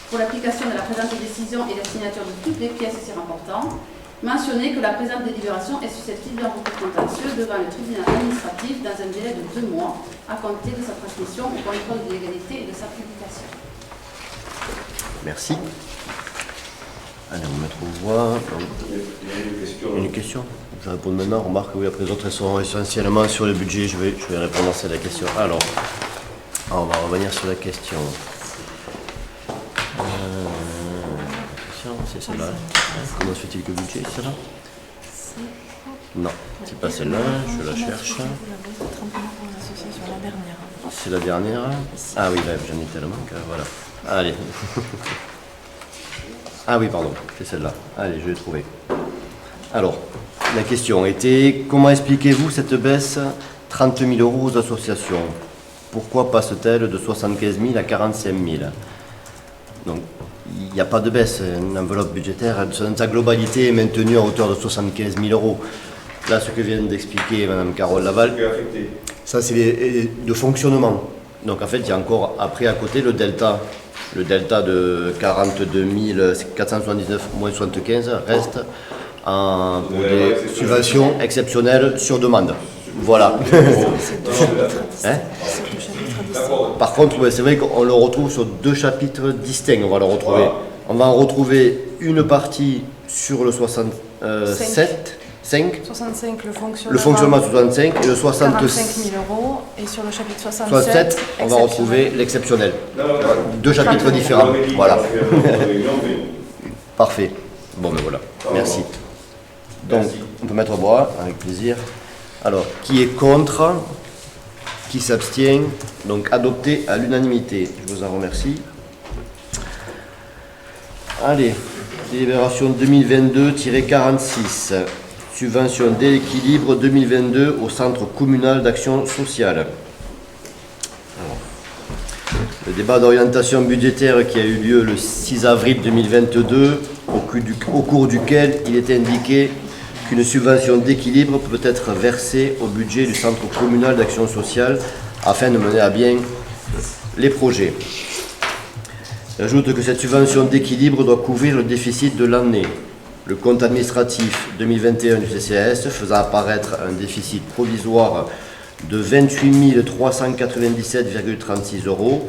Speaker 5: pour l'application de la présente décision et la signature de toutes les pièces s'y rapportant. Mentionner que la présente délibération est susceptible d'un recours contentieux devant le tribunal administratif dans un délai de 2 mois à compter de sa transmission au contrôle de légalité et de sa publication.
Speaker 1: Merci. Allez, on va mettre aux voix.
Speaker 2: Il y a une question.
Speaker 1: Une question? Je réponds maintenant. Remarque, oui, après les autres, elles sont essentiellement sur le budget. Je vais répondre à cette question. Alors, on va revenir sur la question. C'est celle-là. Comment se fait-il que le budget, c'est celle-là? Non, c'est pas celle-là. Je la cherche. C'est la dernière. Ah oui, là, j'en ai tellement que voilà. Allez. Ah oui, pardon, c'est celle-là. Allez, je l'ai trouvée. Alors, la question était, comment expliquez-vous cette baisse 30 000 € aux associations? Pourquoi passe-t-elle de 75 000 à 45 000? Donc, il n'y a pas de baisse. Une enveloppe budgétaire, dans sa globalité, est maintenue à hauteur de 75 000 €. Là, ce que vient d'expliquer Mme Carole Laval, ça c'est de fonctionnement. Donc en fait, il y a encore après à côté le delta. Le delta de 42 479 moins 75 reste pour des subventions exceptionnelles sur demande. Voilà. Hein? Par contre, ouais, c'est vrai qu'on le retrouve sur 2 chapitres distincts. On va le retrouver. On va en retrouver une partie sur le 65,
Speaker 4: 65,
Speaker 1: le fonctionnement 65 et le
Speaker 4: 45 000 €. Et sur le chapitre 67,
Speaker 1: on va retrouver l'exceptionnel. 2 chapitres différents. Voilà. Parfait. Bon, ben voilà. Merci. Donc, on peut mettre au bois, avec plaisir. Alors, qui est contre? Qui s'abstient? Donc, adopté à l'unanimité. Je vous en remercie. Allez, délibération 2022-46. Subvention d'équilibre 2022 au Centre communal d'action sociale. Alors, le débat d'orientation budgétaire qui a eu lieu le 6 avril 2022, au cours duquel il est indiqué qu'une subvention d'équilibre peut être versée au budget du Centre communal d'action sociale afin de mener à bien les projets. J'ajoute que cette subvention d'équilibre doit couvrir le déficit de l'année. Le compte administratif 2021 du CCAS faisant apparaître un déficit provisoire de 28 397,36 €,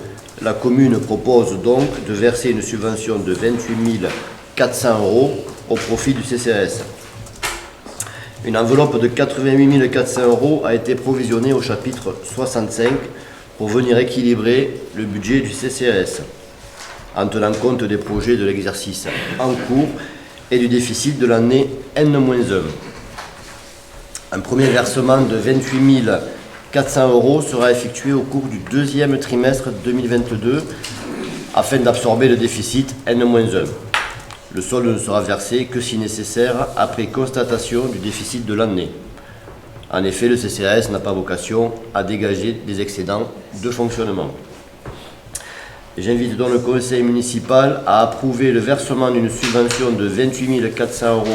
Speaker 1: la commune propose donc de verser une subvention de 28 400 € au profit du CCAS. Une enveloppe de 88 400 € a été provisionnée au chapitre 65 pour venir équilibrer le budget du CCAS, en tenant compte des projets de l'exercice en cours et du déficit de l'année N-1. Un premier versement de 28 400 € sera effectué au cours du deuxième trimestre 2022 afin d'absorber le déficit N-1. Le solde ne sera versé que si nécessaire après constatation du déficit de l'année. En effet, le CCAS n'a pas vocation à dégager des excédents de fonctionnement. J'invite donc le conseil municipal à approuver le versement d'une subvention de 28 400 €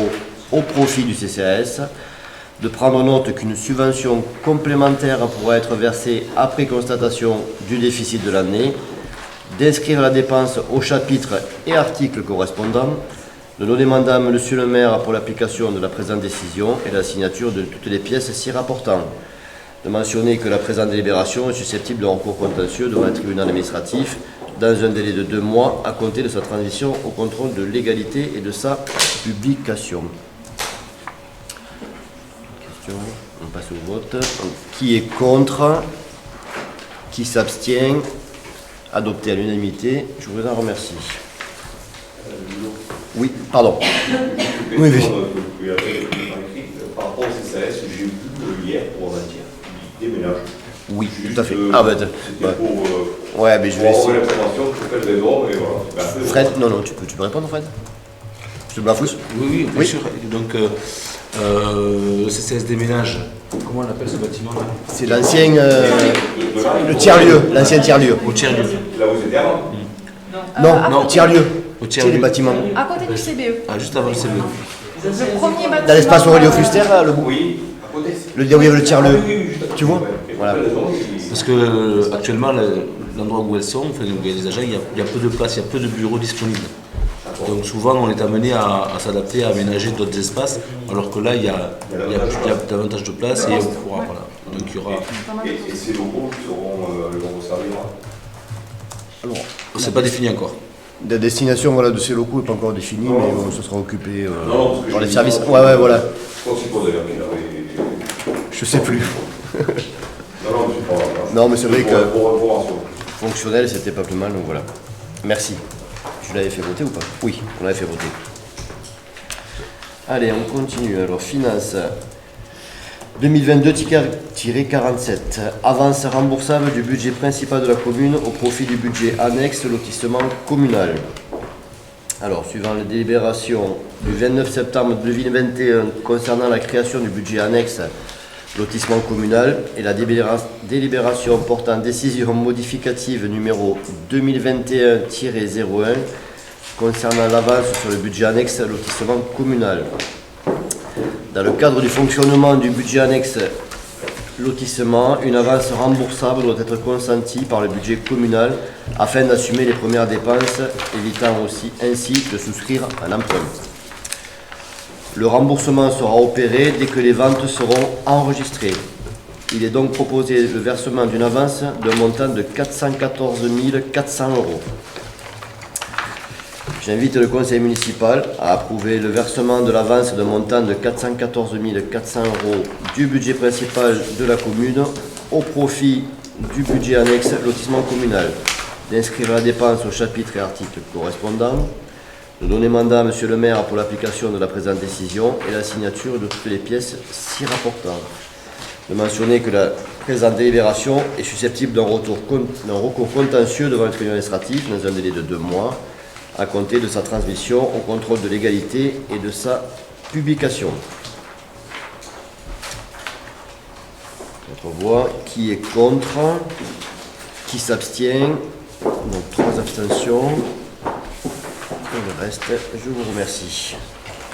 Speaker 1: au profit du CCAS, de prendre note qu'une subvention complémentaire pourra être versée après constatation du déficit de l'année, d'inscrire la dépense au chapitre et article correspondant, de donner mandat à Monsieur le maire pour l'application de la présente décision et la signature de toutes les pièces s'y rapportant, de mentionner que la présente délibération est susceptible de recours contentieux devant un tribunal administratif dans un délai de 2 mois à compter de sa transition au contrôle de légalité et de sa publication. Question, on passe au vote. Qui est contre? Qui s'abstient? Adopté à l'unanimité. Je vous en remercie. Oui, pardon. Oui, oui.
Speaker 2: Par rapport au CCAS, j'ai vu hier pour avant-hier, il déménage.
Speaker 1: Oui, tout à fait. Ah bah,
Speaker 2: c'était pour
Speaker 1: ouais, mais je vais
Speaker 2: avoir
Speaker 1: essayer.
Speaker 2: l'information, pour quelle raison, et voilà. Ben, après,
Speaker 1: Fred, non, tu peux répondre, Fred? Je te blafousse?
Speaker 6: Oui, bien
Speaker 1: Oui.
Speaker 6: sûr. Donc, le CCAS déménage. Comment on appelle ce bâtiment là?
Speaker 1: C'est l'ancien, le tiers-lieu, l'ancien tiers-lieu.
Speaker 6: Au tiers-lieu.
Speaker 2: Là où c'était avant.
Speaker 1: Non,
Speaker 6: non.
Speaker 1: tiers-lieu.
Speaker 6: Au
Speaker 1: C'est les
Speaker 6: tiers-lieu.
Speaker 1: bâtiments.
Speaker 4: À côté du CBE.
Speaker 6: Ah, juste avant le CBE.
Speaker 4: Le premier bâtiment.
Speaker 1: Dans l'espace Aurélio Fuster, là, le bout.
Speaker 2: Oui, à côté.
Speaker 1: Le où il y avait le tiers-lieu.
Speaker 2: Ah, oui, juste à côté,
Speaker 1: Tu vois?
Speaker 2: ouais. Et
Speaker 1: Voilà.
Speaker 2: pour quelle raison,
Speaker 6: Parce que actuellement, l'endroit où elles sont, enfin, où il y a des agents, il y a peu de place, il y a peu de bureaux disponibles. Donc souvent, on est amené à s'adapter, à aménager d'autres espaces, alors que là, il y a davantage de place et on pourra, voilà. Donc il y aura.
Speaker 2: Et ces locaux qui vont servir.
Speaker 1: Alors,
Speaker 6: C'est pas défini encore.
Speaker 1: la destination voilà, de ces locaux n'est pas encore définie, mais ça sera occupé
Speaker 2: Non, parce que
Speaker 1: par les
Speaker 2: je-
Speaker 1: services. Ouais, voilà.
Speaker 2: Je pense qu'il faut d'ailleurs qu'il avait.
Speaker 1: Je sais plus.
Speaker 2: Non, mais c'est pas grave.
Speaker 1: Non, mais c'est vrai que
Speaker 2: Pour information.
Speaker 1: fonctionnel, c'était pas plus mal, donc voilà. Merci. Tu l'avais fait voter ou pas? Oui, on l'avait fait voter. Allez, on continue. Alors, finance 2022-47. Avance remboursable du budget principal de la commune au profit du budget annexe lotissement communal. Alors, suivant les délibérations du 29 septembre 2021 concernant la création du budget annexe lotissement communal et la délibération portant décision modificative numéro 2021-01 concernant l'avance sur le budget annexe lotissement communal. Dans le cadre du fonctionnement du budget annexe lotissement, une avance remboursable doit être consentie par le budget communal afin d'assumer les premières dépenses, évitant aussi ainsi de souscrire un emprunt. Le remboursement sera opéré dès que les ventes seront enregistrées. Il est donc proposé le versement d'une avance d'un montant de 414 400 €. J'invite le conseil municipal à approuver le versement de l'avance d'un montant de 414 400 € du budget principal de la commune au profit du budget annexe lotissement communal, d'inscrire la dépense au chapitre et article correspondant, de donner mandat à Monsieur le maire pour l'application de la présente décision et la signature de toutes les pièces s'y rapportant. De mentionner que la présente délibération est susceptible d'un recours contentieux devant le tribunal administratif dans un délai de 2 mois à compter de sa transmission au contrôle de légalité et de sa publication. Notre voix, qui est contre, qui s'abstient, donc 3 abstentions. Et le reste, je vous remercie.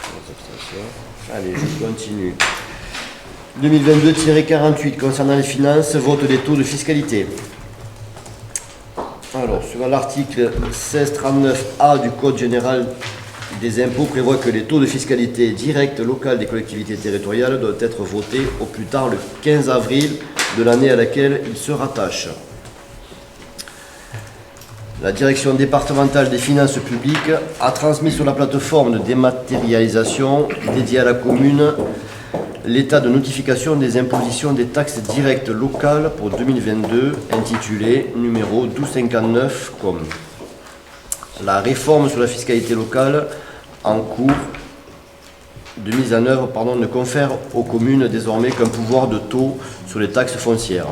Speaker 1: 3 abstentions. Allez, je continue. 2022-48 concernant les finances, vote des taux de fiscalité. Alors, sur l'article 1639A du Code général des impôts prévoit que les taux de fiscalité directe locale des collectivités territoriales doivent être votés au plus tard le 15 avril de l'année à laquelle ils se rattachent. La direction départementale des finances publiques a transmis sur la plateforme de dématérialisation dédiée à la commune l'état de notification des impositions des taxes directes locales pour 2022, intitulé numéro 1259 comme la réforme sur la fiscalité locale en cours de mise en œuvre ne confère aux communes désormais qu'un pouvoir de taux sur les taxes foncières.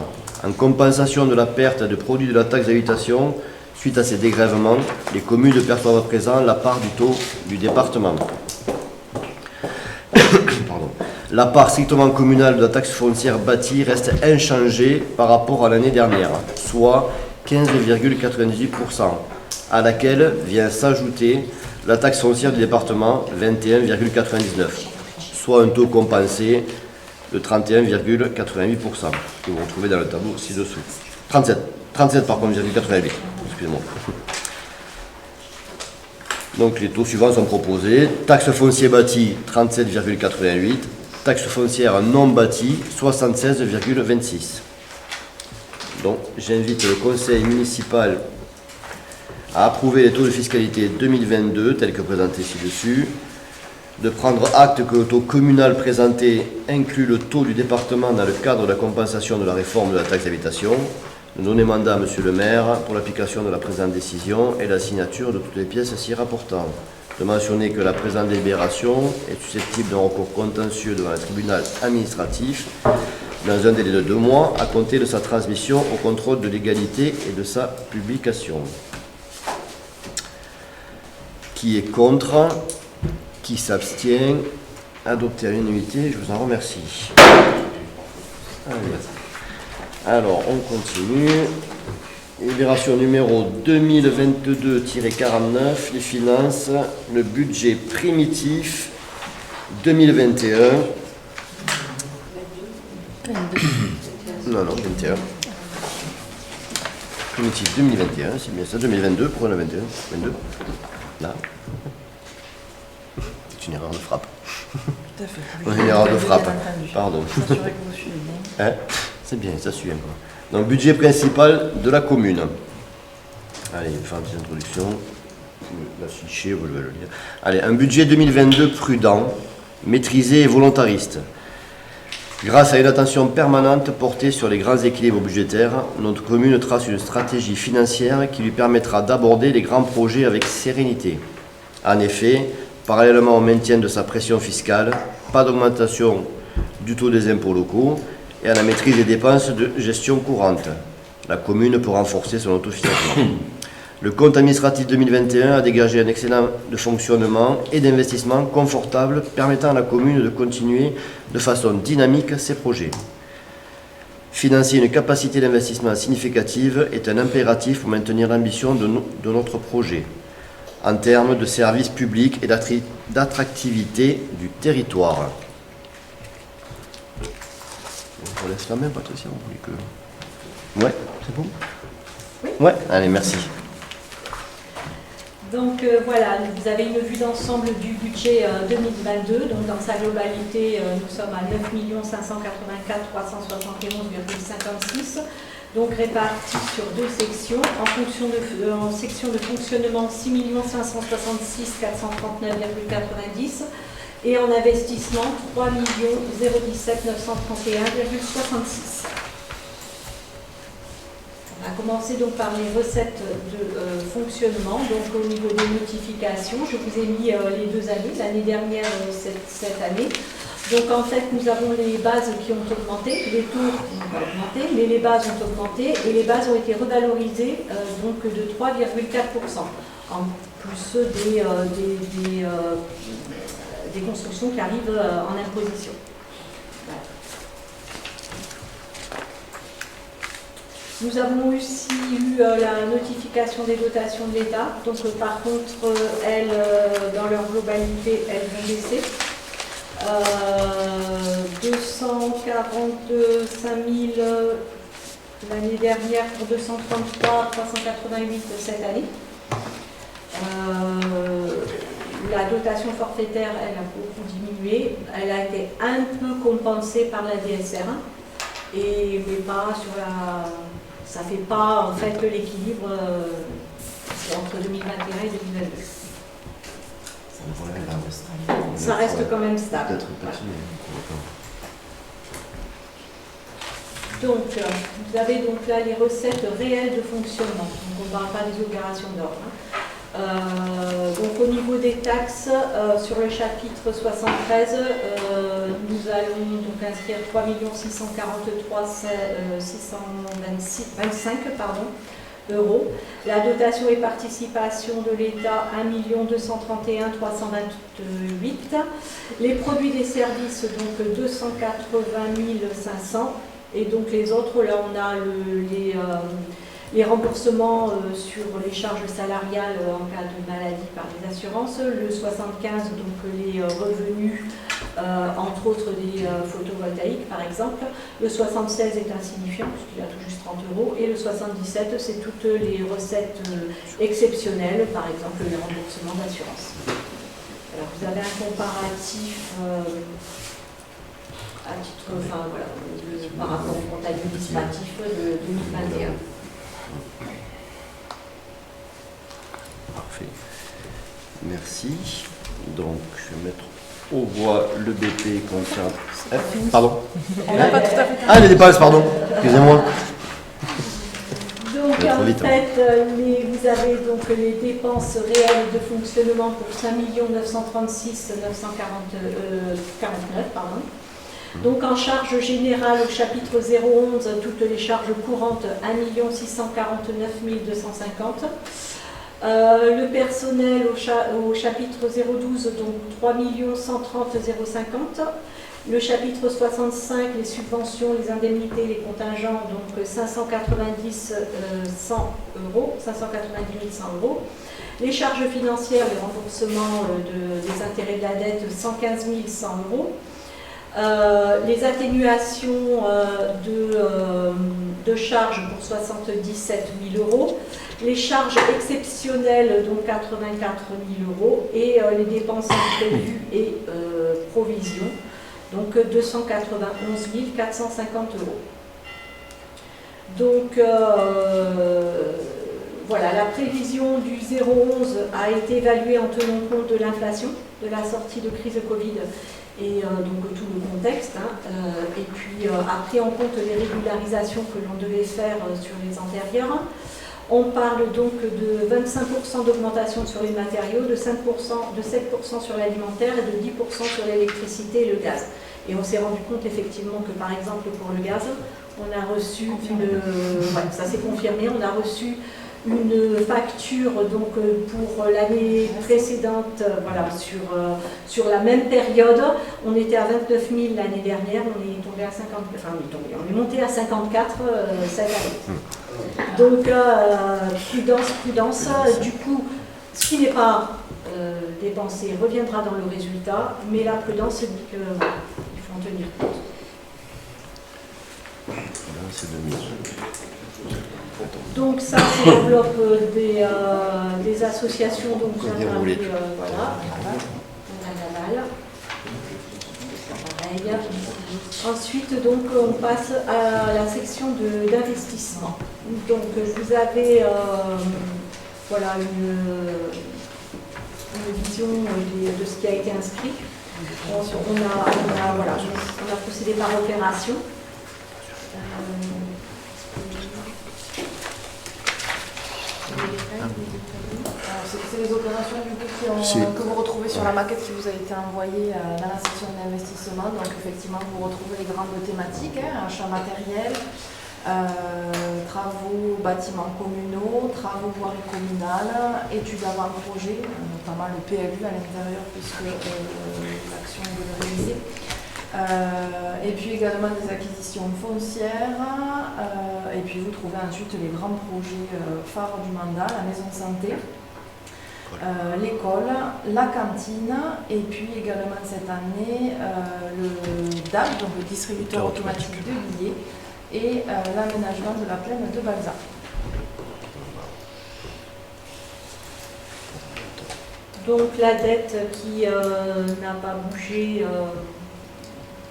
Speaker 1: En compensation de la perte de produits de la taxe d'habitation, suite à ces dégrèvements, les communes perçoivent à présent la part du taux du département. La part strictement communale de la taxe foncière bâtie reste inchangée par rapport à l'année dernière, soit 15,98%, à laquelle vient s'ajouter la taxe foncière du département, 21,99%, soit un taux compensé de 31,88%, que vous retrouvez dans le tableau ci-dessous. 37 par contre, 0,88, excusez-moi. Donc les taux suivants sont proposés. Taxe foncière bâtie, 37,88. Taxe foncière non bâtie, 76,26. Donc j'invite le conseil municipal à approuver les taux de fiscalité 2022 tels que présentés ci-dessus, de prendre acte que le taux communal présenté inclut le taux du département dans le cadre de la compensation de la réforme de la taxe d'habitation, de donner mandat à Monsieur le maire pour l'application de la présente décision et la signature de toutes les pièces s'y rapportant. De mentionner que la présente délibération est susceptible d'un recours contentieux devant le tribunal administratif dans un délai de 2 mois à compter de sa transmission au contrôle de légalité et de sa publication. Qui est contre? Qui s'abstient? Adopté à l'unanimité, je vous en remercie. Allez. Alors, on continue. Libération numéro 2022-49, les finances, le budget primitif 2021. Non, 21. Primitif 2021, c'est bien ça, 2022, pourquoi le 21 22. Là. C'est une erreur de frappe.
Speaker 4: Tout à fait.
Speaker 1: Une erreur de frappe. Pardon.
Speaker 4: S'assurer que vous suivez bien.
Speaker 1: Hein, c'est bien, ça suit un peu. Donc, budget principal de la commune. Allez, je vais faire une petite introduction. L'afficher, vous le lire. Allez, un budget 2022 prudent, maîtrisé et volontariste. Grâce à une attention permanente portée sur les grands équilibres budgétaires, notre commune trace une stratégie financière qui lui permettra d'aborder les grands projets avec sérénité. En effet, parallèlement au maintien de sa pression fiscale, pas d'augmentation du taux des impôts locaux, et à la maîtrise des dépenses de gestion courante. La commune peut renforcer son autofinancement. Le compte administratif 2021 a dégagé un excellent de fonctionnement et d'investissement confortable permettant à la commune de continuer de façon dynamique ses projets. Financer une capacité d'investissement significative est un impératif pour maintenir l'ambition de notre projet en termes de services publics et d'attractivité du territoire. On laisse la main, Patricia, vous voulez que... Ouais, c'est bon?
Speaker 3: Oui.
Speaker 1: Ouais, allez, merci.
Speaker 3: Donc voilà, vous avez une vue d'ensemble du budget 2022. Donc dans sa globalité, nous sommes à 9 584 371,56. Donc répartis sur 2 sections. En section de fonctionnement, 6 566 439,90. Et en investissement, 3 017 931,66. On va commencer donc par les recettes de fonctionnement. Donc au niveau des notifications, je vous ai mis les 2 années, l'année dernière et cette année. Donc en fait, nous avons les bases qui ont augmenté, les taux n'ont pas augmenté, mais les bases ont augmenté et les bases ont été revalorisées donc de 3,4%, en plus des constructions qui arrivent en imposition. Voilà. Nous avons aussi eu la notification des dotations de l'État. Donc par contre, elles, dans leur globalité, elles vont baisser. 245 000 l'année dernière pour 233, 388 cette année. La dotation forfaitaire, elle a beaucoup diminué. Elle a été un peu compensée par la DSR1, mais pas sur la. Ça ne fait pas en fait l'équilibre entre 2021 et 2022. Ça reste quand même stable. Donc, vous avez donc là les recettes réelles de fonctionnement. Donc, on ne parle pas des opérations d'ordre. Donc, au niveau des taxes, sur le chapitre 73, nous allons donc inscrire 3 643 625 euros. La dotation et participation de l'État, 1 231 328. Les produits des services, donc 280 500. Et donc les autres, là on a les remboursements sur les charges salariales en cas de maladie par les assurances. Le 75, donc les revenus, entre autres des photovoltaïques par exemple. Le 76 est insignifiant puisqu'il a tout juste 30 euros. Et le 77, c'est toutes les recettes exceptionnelles, par exemple les remboursements d'assurance. Alors vous avez un comparatif à titre, par rapport au compte administratif de 2021.
Speaker 1: Parfait. Merci. Donc, je vais mettre au voie le BP contient. Pardon.
Speaker 4: On n'a pas tout à fait.
Speaker 1: Ah, les dépenses, pardon. Excusez-moi.
Speaker 3: Donc, en fait, vous avez donc les dépenses réelles de fonctionnement pour 5 936 949, pardon. Donc en charge générale au chapitre 011, toutes les charges courantes, 1 649 250. Le personnel au chapitre 012, donc 3 130 050. Le chapitre 65, les subventions, les indemnités, les contingents, donc 590 100 euros, 590 100 euros. Les charges financières, les remboursements des intérêts de la dette, 115 100 euros. Les atténuations de charges pour 77 000 euros, les charges exceptionnelles donc 84 000 euros et les dépenses imprévues et provisions donc 291 450 euros. Donc voilà, la prévision du 011 a été évaluée en tenant compte de l'inflation, de la sortie de crise Covid et donc tout le contexte, et puis a pris en compte les régularisations que l'on devait faire sur les antérieures. On parle donc de 25% d'augmentation sur les matériaux, de 7% sur l'alimentaire et de 10% sur l'électricité et le gaz. Et on s'est rendu compte effectivement que par exemple pour le gaz, on a reçu ça s'est confirmé, on a reçu une facture donc pour l'année précédente, voilà, sur la même période, on était à 29 000 l'année dernière, on est tombé à 50, enfin on est monté à 54 cette année. Donc prudence, du coup, ce qui n'est pas dépensé reviendra dans le résultat, mais la prudence dit qu'il faut en tenir compte.
Speaker 1: Là, c'est 2000.
Speaker 3: Donc ça, c'est l'enveloppe des associations, donc voilà. Pareil. Ensuite, donc, on passe à la section d'investissement. Donc, vous avez voilà, une vision de ce qui a été inscrit. On a procédé par opération.
Speaker 4: C'est les opérations du coup, que vous retrouvez sur la maquette qui vous a été envoyée dans la section d'investissement. Donc effectivement, vous retrouvez les grandes thématiques, achat matériel, travaux, bâtiments communaux, travaux voiries communales, études avant-projet, notamment le PLU à l'intérieur puisque l'action est de réaliser. Et puis également des acquisitions foncières, et puis vous trouvez ensuite les grands projets phares du mandat, la maison santé. l'école, la cantine, et puis également cette année le DAB, donc le distributeur automatique de billets, et l'aménagement de la plaine de Balzac.
Speaker 3: Donc la dette qui n'a pas bougé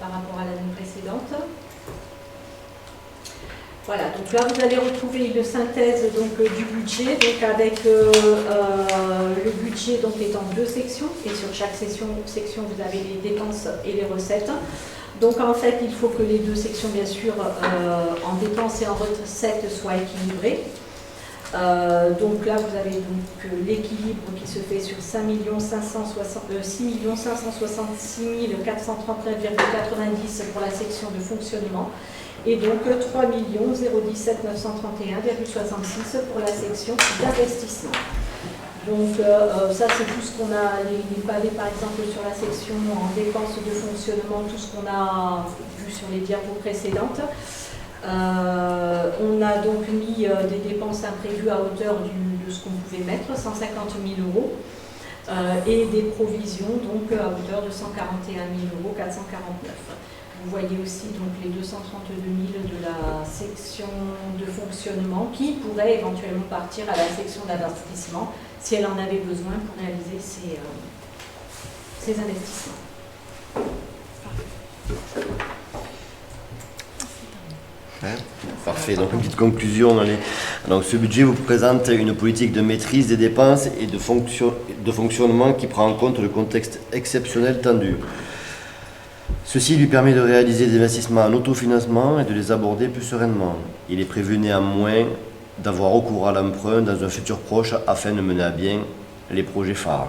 Speaker 3: par rapport à l'année précédente. Voilà, donc là vous allez retrouver une synthèse donc, du budget, donc avec le budget donc, est en 2 sections, et sur chaque section vous avez les dépenses et les recettes. Donc en fait il faut que les 2 sections bien sûr en dépenses et en recettes soient équilibrées. Donc là vous avez donc l'équilibre qui se fait sur 6 566 439,90 pour la section de fonctionnement et donc 3 017 931,66 pour la section d'investissement. Donc ça c'est tout ce qu'on a, les pavés par exemple sur la section en dépenses de fonctionnement, tout ce qu'on a vu sur les diapos précédentes. On a donc mis des dépenses imprévues à hauteur de ce qu'on pouvait mettre, 150 000 euros, et des provisions donc à hauteur de 141 000 euros 449. Vous voyez aussi donc les 232 000 de la section de fonctionnement qui pourrait éventuellement partir à la section d'investissement si elle en avait besoin pour réaliser ses investissements.
Speaker 1: Parfait, donc une petite conclusion. Donc ce budget vous présente une politique de maîtrise des dépenses et de fonctionnement qui prend en compte le contexte exceptionnel tendu. Ceci lui permet de réaliser des investissements en autofinancement et de les aborder plus sereinement. Il est prévu néanmoins d'avoir recours à l'emprunt dans un futur proche afin de mener à bien les projets phares.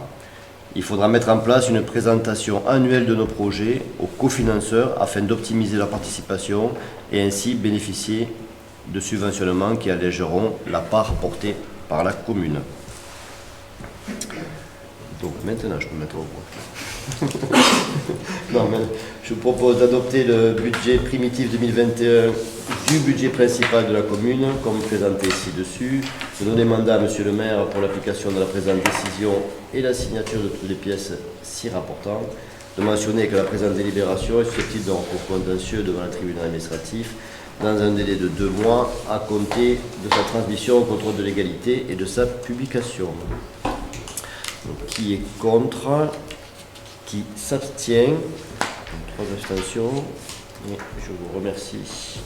Speaker 1: Il faudra mettre en place une présentation annuelle de nos projets aux cofinanceurs afin d'optimiser leur participation et ainsi bénéficier de subventionnements qui allégeront la part portée par la commune. Donc maintenant, je peux mettre au point. Non, mais je vous propose d'adopter le budget primitif 2021 du budget principal de la commune, comme présenté ci-dessus, de donner mandat à Monsieur le maire pour l'application de la présente décision et la signature de toutes les pièces s'y rapportant, de mentionner que la présente délibération est susceptible d'un recours contentieux devant le tribunal administratif dans un délai de 2 mois à compter de sa transmission au contrôle de légalité et de sa publication. Donc, qui est contre? Qui s'abstient? 3 abstentions. Et je vous remercie.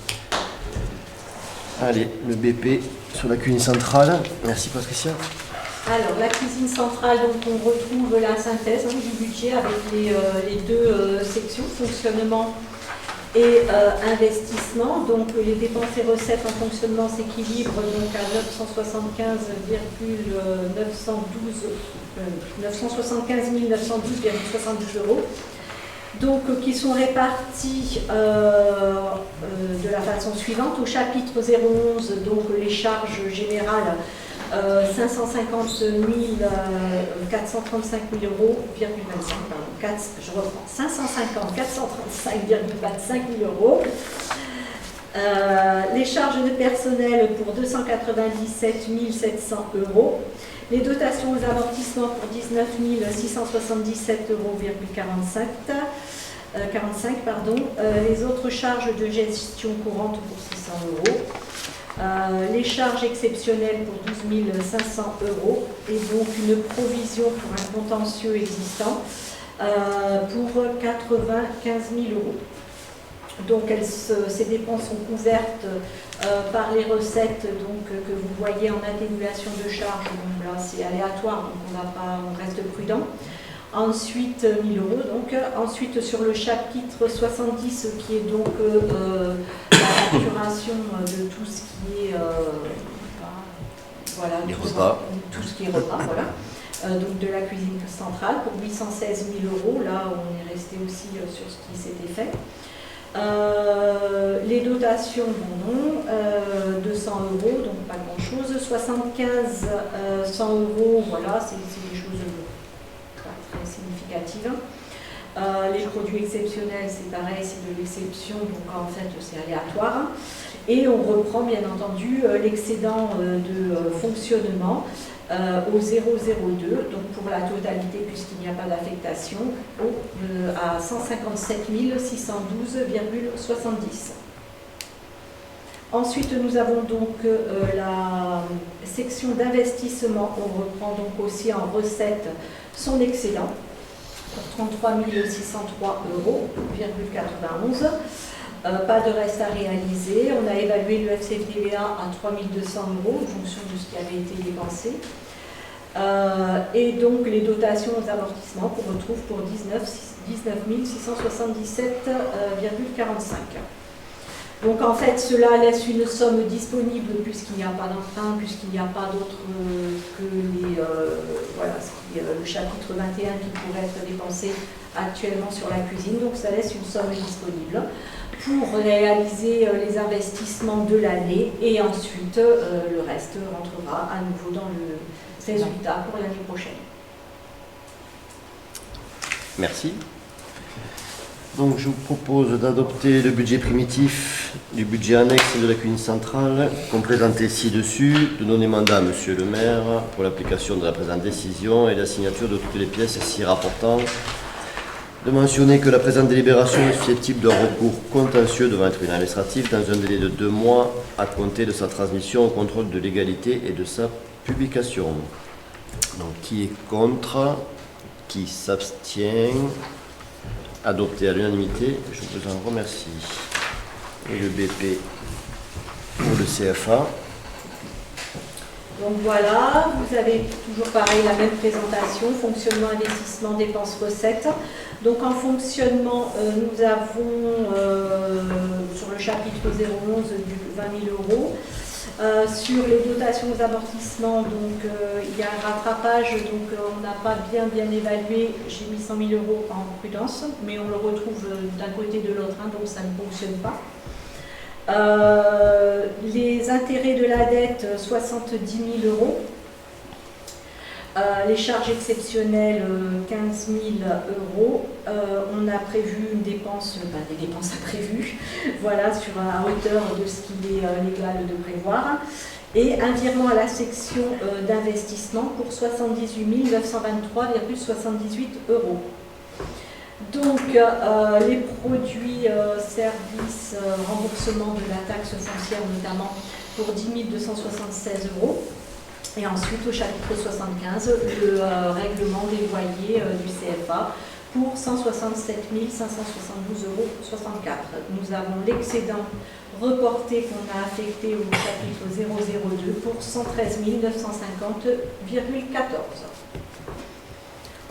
Speaker 1: Allez, le BP sur la cuisine centrale. Merci Patricia.
Speaker 3: Alors, la cuisine centrale, donc on retrouve la synthèse du budget avec les 2 sections, fonctionnement et investissement. Donc, les dépenses et recettes en fonctionnement s'équilibrent donc à 975 912,72 euros. Donc, qui sont répartis de la façon suivante. Au chapitre 011, donc les charges générales, 550 435 000 euros, je reprends, 550 435,25 000 euros. Les charges de personnel pour 297 700 euros. Les dotations aux amortissements pour 19 677,45 euros. 45, pardon. Les autres charges de gestion courante pour 600 euros. Les charges exceptionnelles pour 12 500 euros et donc une provision pour un contentieux existant pour 95 000 euros. Donc ces dépenses sont couvertes par les recettes donc, que vous voyez en atténuation de charges. Donc là c'est aléatoire, donc on reste prudent. Ensuite 1 000 euros. Donc ensuite sur le chapitre 70 qui est donc la facturation de tout ce qui est voilà, tout ce qui est repas, voilà. Donc de la cuisine centrale pour 816 000 euros. Là on est resté aussi sur ce qui s'était fait. Les dotations, bon non, 200 euros, donc pas grand chose. 75 100 euros, voilà, c'est des choses pas très significatives. Les produits exceptionnels, c'est pareil, c'est de l'exception, donc en fait c'est aléatoire. Et on reprend bien entendu l'excédent de fonctionnement au 002, donc pour la totalité, puisqu'il n'y a pas d'affectation, à 157 612,70. Ensuite, nous avons donc la section d'investissement. On reprend donc aussi en recette son excédent pour 33 603,91 €. Pas de reste à réaliser. On a évalué le FCFDVA à 3 200 € en fonction de ce qui avait été dépensé. Et donc les dotations aux amortissements qu'on retrouve pour 19 677,45 €. Donc en fait, cela laisse une somme disponible puisqu'il n'y a pas d'emprunt, puisqu'il n'y a pas d'autre que le chapitre 21 qui pourrait être dépensé actuellement sur la cuisine. Donc ça laisse une somme disponible pour réaliser les investissements de l'année et ensuite le reste rentrera à nouveau dans le résultat pour l'année prochaine.
Speaker 1: Merci. Donc je vous propose d'adopter le budget primitif du budget annexe de la cuisine centrale, comme présenté ci-dessus, de donner mandat à Monsieur le maire pour l'application de la présente décision et la signature de toutes les pièces s'y rapportant, de mentionner que la présente délibération est susceptible d'un recours contentieux devant un tribunal administratif dans un délai de 2 mois à compter de sa transmission au contrôle de légalité et de sa publication. Donc qui est contre? Qui s'abstient? Adopté à l'unanimité, je vous en remercie. Et le BP pour le CFA.
Speaker 3: Donc voilà, vous avez toujours pareil la même présentation, fonctionnement, investissement, dépenses, recettes. Donc en fonctionnement, nous avons sur le chapitre 011 du 20 000 €. Sur les dotations aux amortissements, donc il y a un rattrapage, donc on n'a pas bien évalué. J'ai mis 100 000 € en prudence, mais on le retrouve d'un côté et de l'autre, donc ça ne fonctionne pas. Les intérêts de la dette, 70 000 €. Les charges exceptionnelles, 15 000 €. On a prévu une dépense, des dépenses imprévues, voilà, à hauteur de ce qu'il est légal de prévoir. Et un virement à la section d'investissement pour 78 923,78 €. Donc, les produits, services, remboursement de la taxe foncière notamment pour 10 276 €. Et ensuite, au chapitre 75, le règlement des loyers du CFA pour 167 572,64 €. Nous avons l'excédent reporté qu'on a affecté au chapitre 002 pour 113 950,14 €.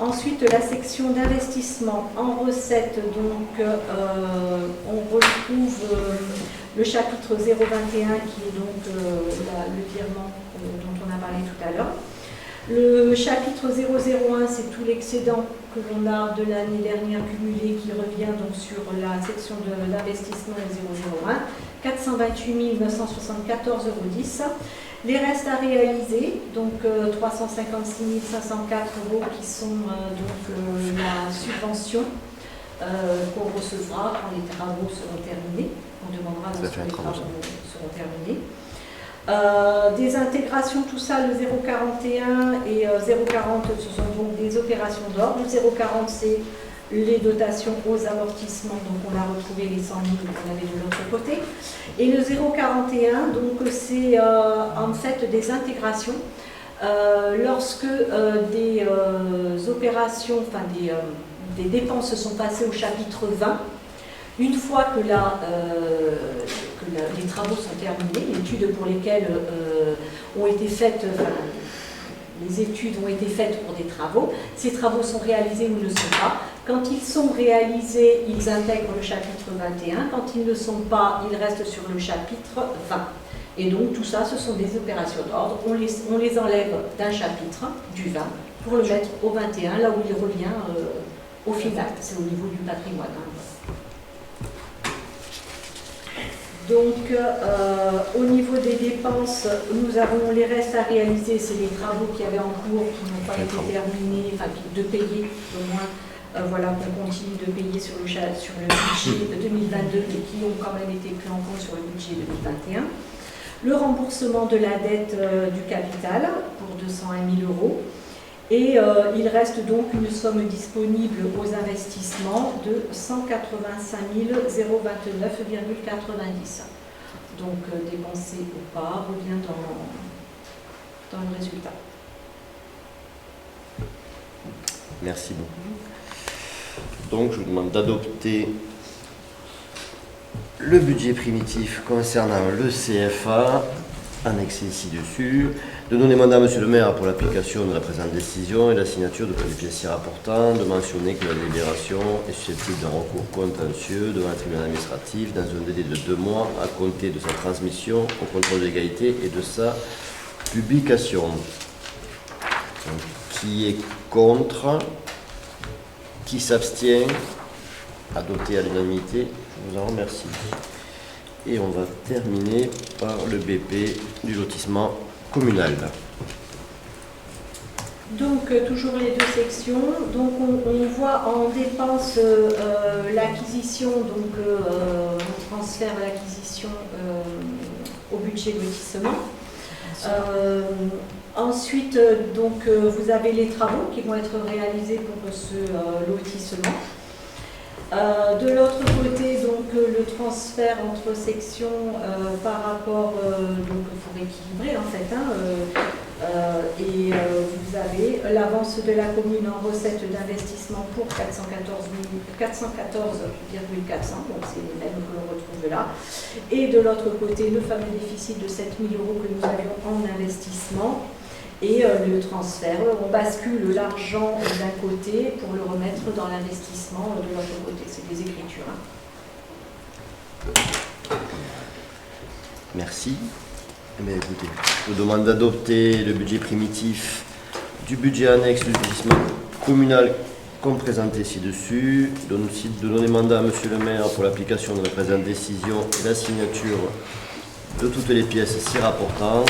Speaker 3: Ensuite, la section d'investissement en recettes, donc on retrouve le chapitre 021 qui est donc le virement dont on a parlé tout à l'heure. Le chapitre 001, c'est tout l'excédent que l'on a de l'année dernière cumulé qui revient donc sur la section d'investissement 001, 428 974,10 €. Les restes à réaliser, donc 356 504 € qui sont donc la subvention qu'on recevra quand les travaux seront terminés. On demandera lorsque les travaux seront terminés. Des intégrations, tout ça, le 041 et 040, ce sont donc des opérations d'ordre. Le 040, c'est les dotations aux amortissements, donc on a retrouvé les 100 000 qu'on avait de l'autre côté. Et le 041, donc c'est en fait des intégrations. Lorsque des opérations, enfin des dépenses sont passées au chapitre 20, une fois que les travaux sont terminés, les études pour lesquelles ont été faites, les études ont été faites pour des travaux, ces travaux sont réalisés ou ne sont pas. Quand ils sont réalisés, ils intègrent le chapitre 21. Quand ils ne sont pas, ils restent sur le chapitre 20. Et donc tout ça, ce sont des opérations d'ordre. On les enlève d'un chapitre, du 20, pour le mettre au 21, là où il revient au final. C'est au niveau du patrimoine. Donc, au niveau des dépenses, nous avons les restes à réaliser, c'est les travaux qui avaient en cours, qui n'ont pas été terminés, enfin de payer au moins, voilà, qu'on continue de payer sur le budget de 2022, mais qui ont quand même été pris en compte sur le budget 2021. le remboursement de la dette du capital pour 201 000 euros. Et il reste donc une somme disponible aux investissements de 185 029,90. Donc dépensé ou pas revient dans le résultat.
Speaker 1: Merci beaucoup. Donc je vous demande d'adopter le budget primitif concernant le CFA, annexé ci-dessus, de donner mandat à Monsieur le maire pour l'application de la présente décision et la signature de tous les pièces y rapportant, de mentionner que la délibération est susceptible d'un recours contentieux devant un tribunal administratif dans un délai de 2 mois à compter de sa transmission au contrôle de légalité et de sa publication. Donc, qui est contre? Qui s'abstient? Adopté à l'unanimité. Je vous en remercie. Et on va terminer par le BP du lotissement communal.
Speaker 3: Donc toujours les 2 sections. Donc on voit en dépense l'acquisition, donc on transfère l'acquisition au budget lotissement. Ensuite, donc, vous avez les travaux qui vont être réalisés pour ce lotissement. De l'autre côté, donc, le transfert entre sections par rapport, donc il faut rééquilibrer en fait, et vous avez l'avance de la commune en recettes d'investissement pour 414,400, donc c'est les mêmes que l'on retrouve là. Et de l'autre côté, le fameux déficit de 7 000 euros que nous avions en investissement. Et le transfert, on bascule l'argent d'un côté pour le remettre dans l'investissement de l'autre côté. C'est des écritures.
Speaker 1: Merci. Eh bien, écoutez, je vous demande d'adopter le budget primitif du budget annexe du lotissement communal comme présenté ci-dessus, de donner mandat à Monsieur le maire pour l'application de la présente décision et la signature de toutes les pièces s'y rapportant,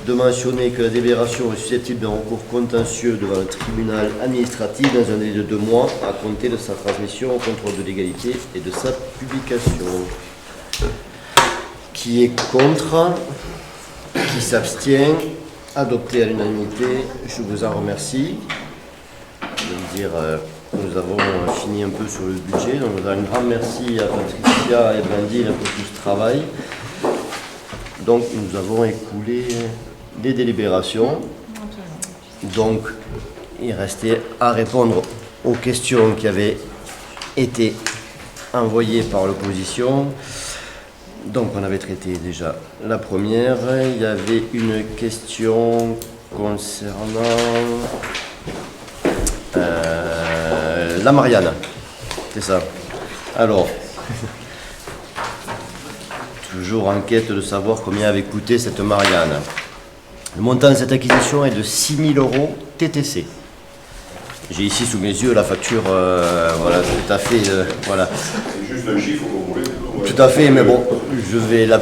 Speaker 1: de mentionner que la délibération est susceptible d'un recours contentieux devant le tribunal administratif dans un délai de 2 mois à compter de sa transmission au contrôle de légalité et de sa publication. Qui est contre? Qui s'abstient? Adopté à l'unanimité. Je vous en remercie. Je veux dire, nous avons fini un peu sur le budget. Donc, un grand merci à Patricia et Blandine pour tout ce travail. Donc, nous avons écoulé des délibérations. Donc, il restait à répondre aux questions qui avaient été envoyées par l'opposition. Donc, on avait traité déjà la première. Il y avait une question concernant la Marianne. C'est ça. Alors, toujours en quête de savoir combien avait coûté cette Marianne. Le montant de cette acquisition est de 6 000 euros TTC. J'ai ici sous mes yeux la facture, voilà, tout à fait, voilà.
Speaker 2: C'est juste un chiffre que vous voulez.
Speaker 1: Tout à fait, mais bon, je vais la...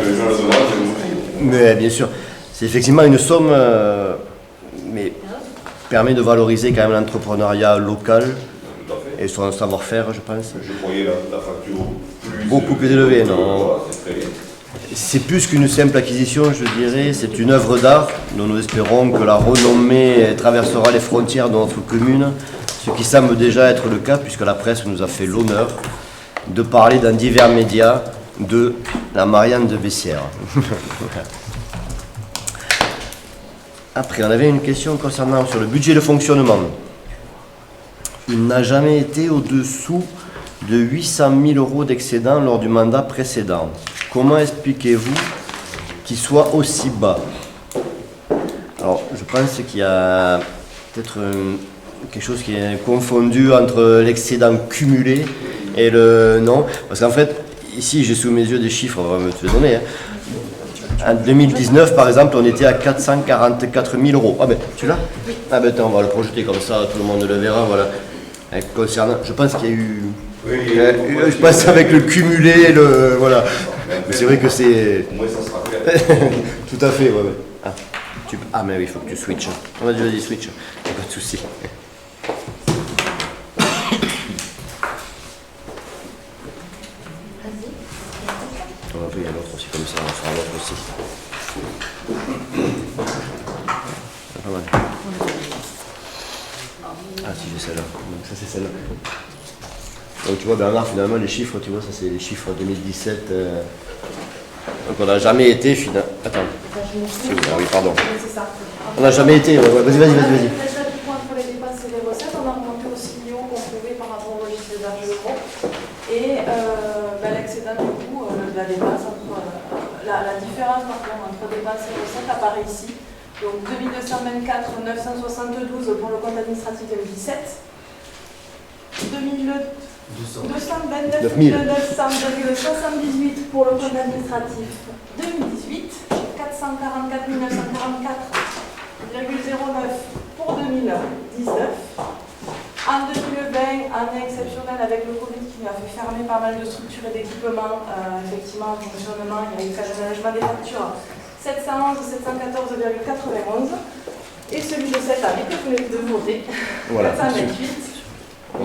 Speaker 1: Mais bien sûr, c'est effectivement une somme, mais permet de valoriser quand même l'entrepreneuriat local et son savoir-faire, je pense.
Speaker 2: Je croyais la facture
Speaker 1: beaucoup plus élevée, non.
Speaker 2: Voilà, c'est très bien.
Speaker 1: C'est plus qu'une simple acquisition, je dirais, c'est une œuvre d'art dont nous espérons que la renommée traversera les frontières de notre commune, ce qui semble déjà être le cas puisque la presse nous a fait l'honneur de parler dans divers médias de la Marianne de Bessières. Après, on avait une question concernant sur le budget de fonctionnement. Il n'a jamais été au-dessous de 800 000 euros d'excédent lors du mandat précédent. Comment expliquez-vous qu'il soit aussi bas? Alors, je pense qu'il y a peut-être quelque chose qui est confondu entre l'excédent cumulé et le non. Parce qu'en fait, ici, j'ai sous mes yeux des chiffres, on va me te les donner. En 2019, par exemple, on était à 444 000 euros. Ah ben, tu l'as? Ah ben, attends, on va le projeter comme ça, tout le monde le verra, voilà. Concernant, je pense qu'il y a eu...
Speaker 2: Oui,
Speaker 1: je pense avec le cumulé, le... Voilà. Mais c'est vrai que c'est...
Speaker 2: Au moins, ça sera clair.
Speaker 1: Tout à fait, ouais. Ah, ah mais oui, il faut que tu switches. On a déjà dit switch, pas de souci. On va faire l'autre aussi comme ça, on fera l'autre aussi. celle-là. Donc ça c'est celle-là. Donc tu vois Bernard, finalement les chiffres, tu vois, ça c'est les chiffres 2017. Donc on n'a jamais été finalement. Attends. Ah oui, pardon.
Speaker 4: C'est ça.
Speaker 1: On n'a jamais été. Ouais, vas-y.
Speaker 4: Du coup, entre les dépenses et les recettes, on a remonté au signaux qu'on trouvait par rapport au registre des d'hébergement. Et l'excédent, du coup, la dépense entre la différence entre dépenses et recettes apparaît ici. Donc 2224 972 pour le compte administratif 2017. 229 900,78 pour le compte administratif 2018. 444 944,09 pour 2019. En 2020, année exceptionnelle avec le Covid qui a fait fermer pas mal de structures et d'équipements, effectivement, en fonctionnement, il y a eu l'aménagement des factures 711 714,91 et celui de cette année que vous venez de voter,
Speaker 1: voilà.
Speaker 4: 428 859,92.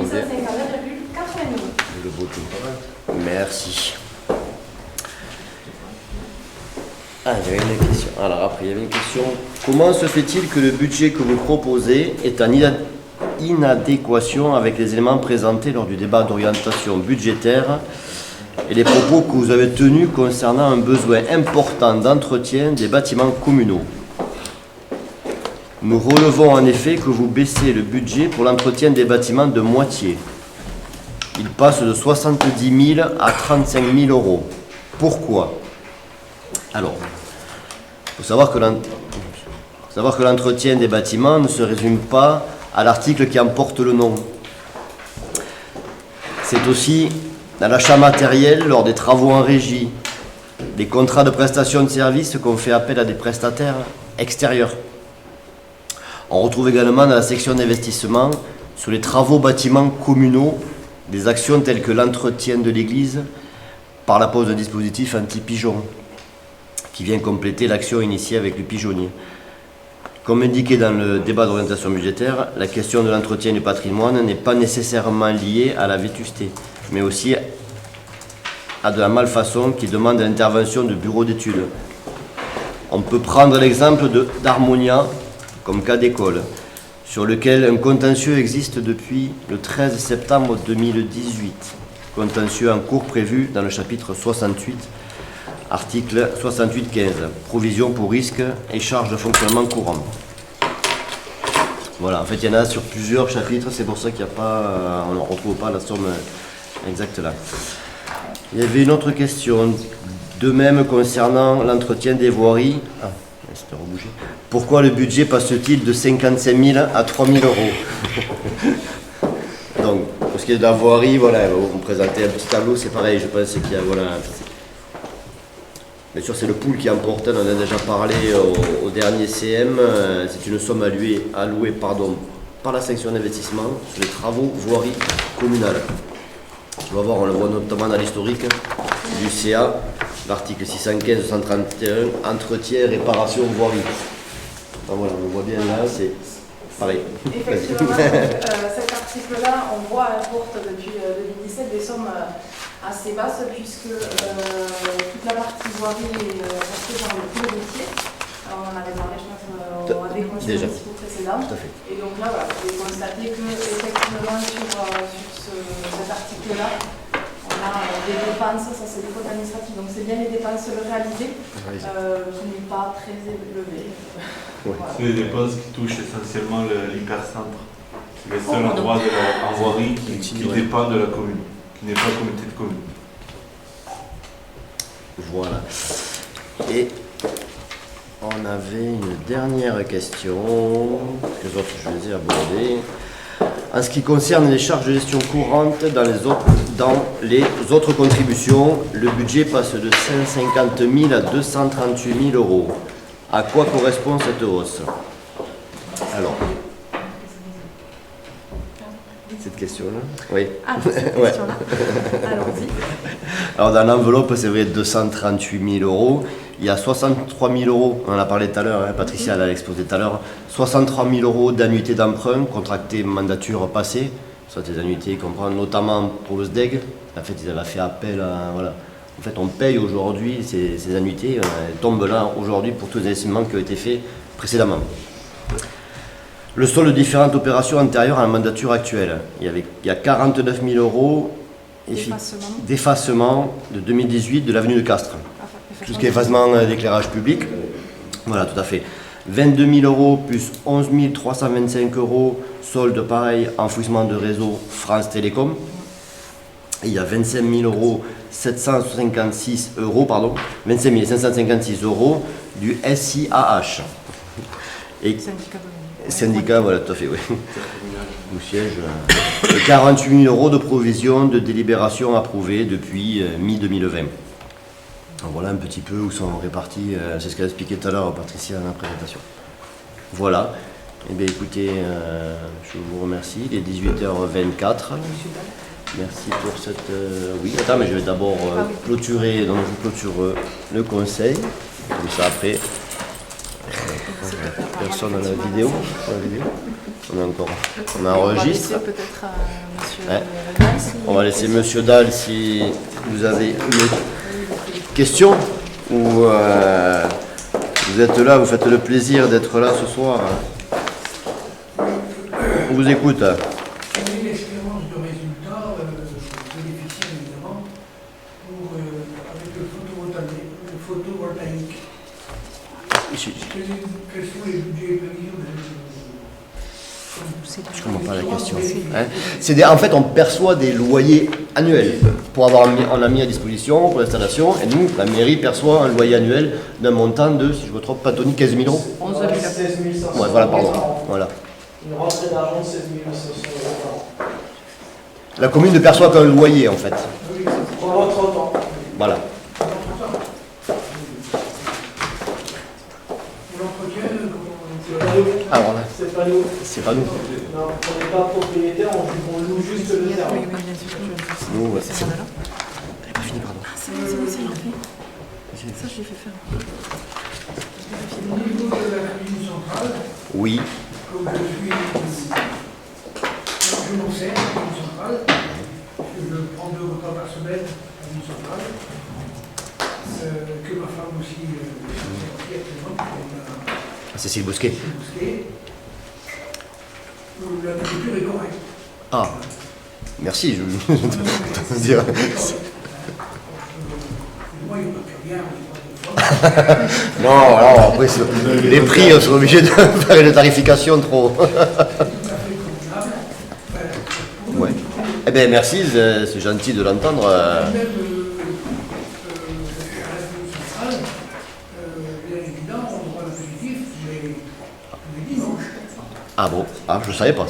Speaker 1: Le beau tout. Merci. Ah, il y avait une question. Alors après, il y avait une question. Comment se fait-il que le budget que vous proposez est en inadéquation avec les éléments présentés lors du débat d'orientation budgétaire et les propos que vous avez tenus concernant un besoin important d'entretien des bâtiments communaux? Nous relevons en effet que vous baissez le budget pour l'entretien des bâtiments de moitié. Il passe de 70 000 à 35 000 euros. Pourquoi? Alors, il faut savoir que l'entretien des bâtiments ne se résume pas à l'article qui en porte le nom. C'est aussi dans l'achat matériel lors des travaux en régie, des contrats de prestation de services qu'on fait appel à des prestataires extérieurs. On retrouve également dans la section d'investissement sur les travaux bâtiments communaux des actions telles que l'entretien de l'église par la pose d'un dispositif anti-pigeon qui vient compléter l'action initiée avec le pigeonnier. Comme indiqué dans le débat d'orientation budgétaire, la question de l'entretien du patrimoine n'est pas nécessairement liée à la vétusté, mais aussi à de la malfaçon qui demande l'intervention de bureaux d'études. On peut prendre l'exemple d'Harmonia comme cas d'école, sur lequel un contentieux existe depuis le 13 septembre 2018. Contentieux en cours prévu dans le chapitre 68, article 68.15, provision pour risques et charges de fonctionnement courant. Voilà, en fait, il y en a sur plusieurs chapitres, c'est pour ça qu'il n'y a pas, on ne retrouve pas la somme exacte là. Il y avait une autre question, de même concernant l'entretien des voiries. Ah, j'espère rebouger. Pourquoi le budget passe-t-il de 55 000 à 3 000 euros? Donc, pour ce qui est de la voirie, voilà, vous me présentez un petit tableau, c'est pareil, je pense qu'il y a, voilà. Bien sûr, c'est le pool qui emporte, on en a déjà parlé au dernier CM, c'est une somme allouée par la section d'investissement sur les travaux voirie communale. Tu vas voir, on le voit notamment dans l'historique du CA, l'article 615-231, entretien, réparation, voirie. Enfin, voilà, on le voit bien là, c'est pareil.
Speaker 4: Effectivement, cet article-là, on voit, importe depuis 2017 des sommes assez basses, puisque toute la partie voirie est restée dans le plus routier. Alors, on en avait parlé, je pense, avec le conseil municipal précédent. Et donc là, voilà, vous pouvez constater que effectivement sur cet article-là, on a des dépenses, ça c'est des comptes administratifs, donc c'est bien les dépenses réalisées, qui n'est pas très élevé.
Speaker 7: Voilà. C'est des dépenses qui touchent essentiellement l'hypercentre, qui est le seul endroit en voirie qui dépend de la commune, qui n'est pas communauté de communes.
Speaker 1: Voilà. Et on avait une dernière question, les autres je les ai abordées. En ce qui concerne les charges de gestion courantes dans les autres contributions, le budget passe de 150 000 à 238 000 euros. À quoi correspond cette hausse? Alors, cette question-là? Oui.
Speaker 4: Ah, cette question-là. Allons-y.
Speaker 1: Alors, dans l'enveloppe, c'est vrai, 238 000 euros. Il y a 63 000 euros, on en a parlé tout à l'heure, hein, Patricia l'a exposé tout à l'heure, 63 000 euros d'annuités d'emprunt contractées mandature passée, soit des annuités qu'on prend notamment pour le SDEG. En fait, ils avaient fait appel à... Voilà. En fait, on paye aujourd'hui ces annuités, elles tombent là aujourd'hui pour tous les investissements qui ont été faits précédemment. le solde de différentes opérations antérieures à la mandature actuelle. Il y a 49 000 euros d'effacement de 2018 de l'avenue de Castres. Tout ce qui est effacement d'éclairage public. Voilà, tout à fait. 22 000 euros plus 11 325 euros, solde pareil, enfouissement de réseau France Télécom. Et il y a 25 756 euros, pardon, 25 556 euros du SIAH. Et syndicat, voilà, tout à fait, oui. Où siège 48 000 euros de provision de délibération approuvée depuis mi-2020. Voilà un petit peu où sont répartis, c'est ce qu'a expliqué tout à l'heure Patricia dans la présentation. Voilà. Eh bien écoutez, je vous remercie. Il est 18h24. Merci pour cette... Oui, attends, mais je vais d'abord clôturer, donc je clôture le conseil. Comme ça après, personne dans la vidéo. On enregistre. On va laisser Monsieur Dalle si vous avez une question ou vous êtes là, vous faites le plaisir d'être là ce soir. On vous écoute.
Speaker 8: L'expérience de résultat bénéficie évidemment avec le photovoltaïque. Quels sont les budgets prévisionnels?
Speaker 1: Je ne comprends pas la question. Hein, en fait, on perçoit des loyers annuels. On a mis à disposition pour l'installation, et nous, la mairie perçoit un loyer annuel d'un montant de, si je ne me trompe pas, Tony, 15 000 euros.
Speaker 9: 11 500.
Speaker 1: Ouais, voilà, pardon. Voilà.
Speaker 9: Une rentrée d'argent de 16 500 euros par an.
Speaker 1: La commune ne perçoit qu'un loyer, en fait.
Speaker 9: Pendant 30 ans.
Speaker 1: Voilà. Alors là,
Speaker 9: c'est pas nous.
Speaker 1: C'est pas nous.
Speaker 9: Non, on n'est pas propriétaire, on loue juste le terrain.
Speaker 1: Nous, ouais.
Speaker 4: C'est bon, ça je l'ai fait. Ça, je l'ai fait faire.
Speaker 8: Au niveau de la cuisine centrale,
Speaker 1: Oui.
Speaker 8: comme je m'en sers, la cuisine centrale, je prends 2 repas par semaine à la cuisine centrale, que ma femme aussi actuellement,
Speaker 1: Cécile Bousquet.
Speaker 8: La nourriture est correcte.
Speaker 1: Ah, merci. Je veux dire.
Speaker 8: Moi, il n'y a pas rien.
Speaker 1: Non, alors après, les prix, on sera obligés de faire une tarification trop. Ouais. Eh bien, merci, c'est gentil de l'entendre. Ah bon, ah, je ne savais pas.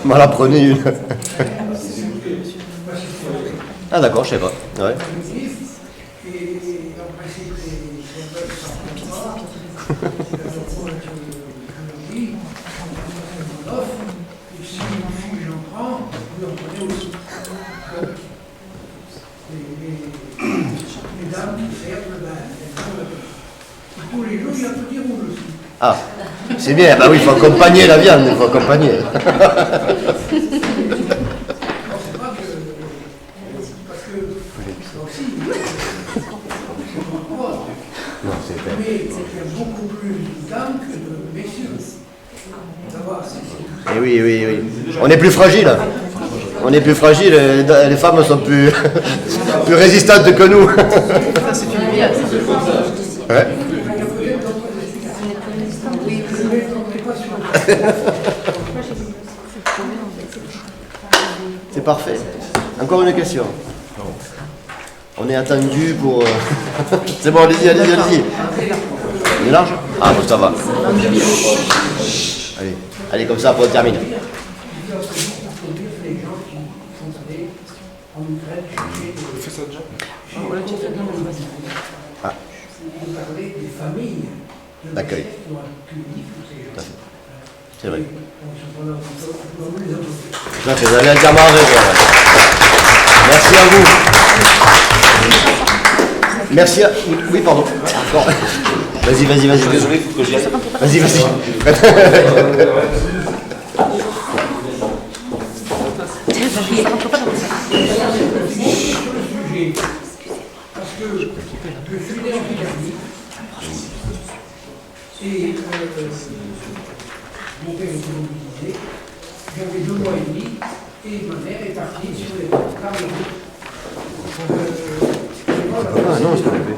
Speaker 1: M'en apprenez une. Ah d'accord, je ne savais pas. Ouais. Ah, c'est bien, bah oui, il faut accompagner la viande, il faut accompagner. Non, c'est vrai.
Speaker 8: Mais il y a beaucoup plus de dames que de messieurs.
Speaker 1: Et oui, oui, oui. On est plus fragile. On est plus fragile, les femmes sont plus, plus résistantes que nous. Ouais. C'est parfait. Encore une question. On est attendu pour... C'est bon, allez-y, allez-y, allez-y. On est large? Ah, bon, ça va. Allez, allez, comme ça, après on termine. Ah. D'accueil. C'est vrai. Tout à fait, vous avez entièrement raison. Merci à vous. Merci à... Oui, pardon. Vas-y, vas-y, vas-y.
Speaker 6: Désolé, il faut que j'y aille.
Speaker 1: Vas-y, vas-y.
Speaker 8: Parce que je suis né en Picardie et mon père était mobilisé, j'avais 2 mois et demi, et ma mère est partie sur les cartes de route.
Speaker 1: Ah non, c'est pas arrivé.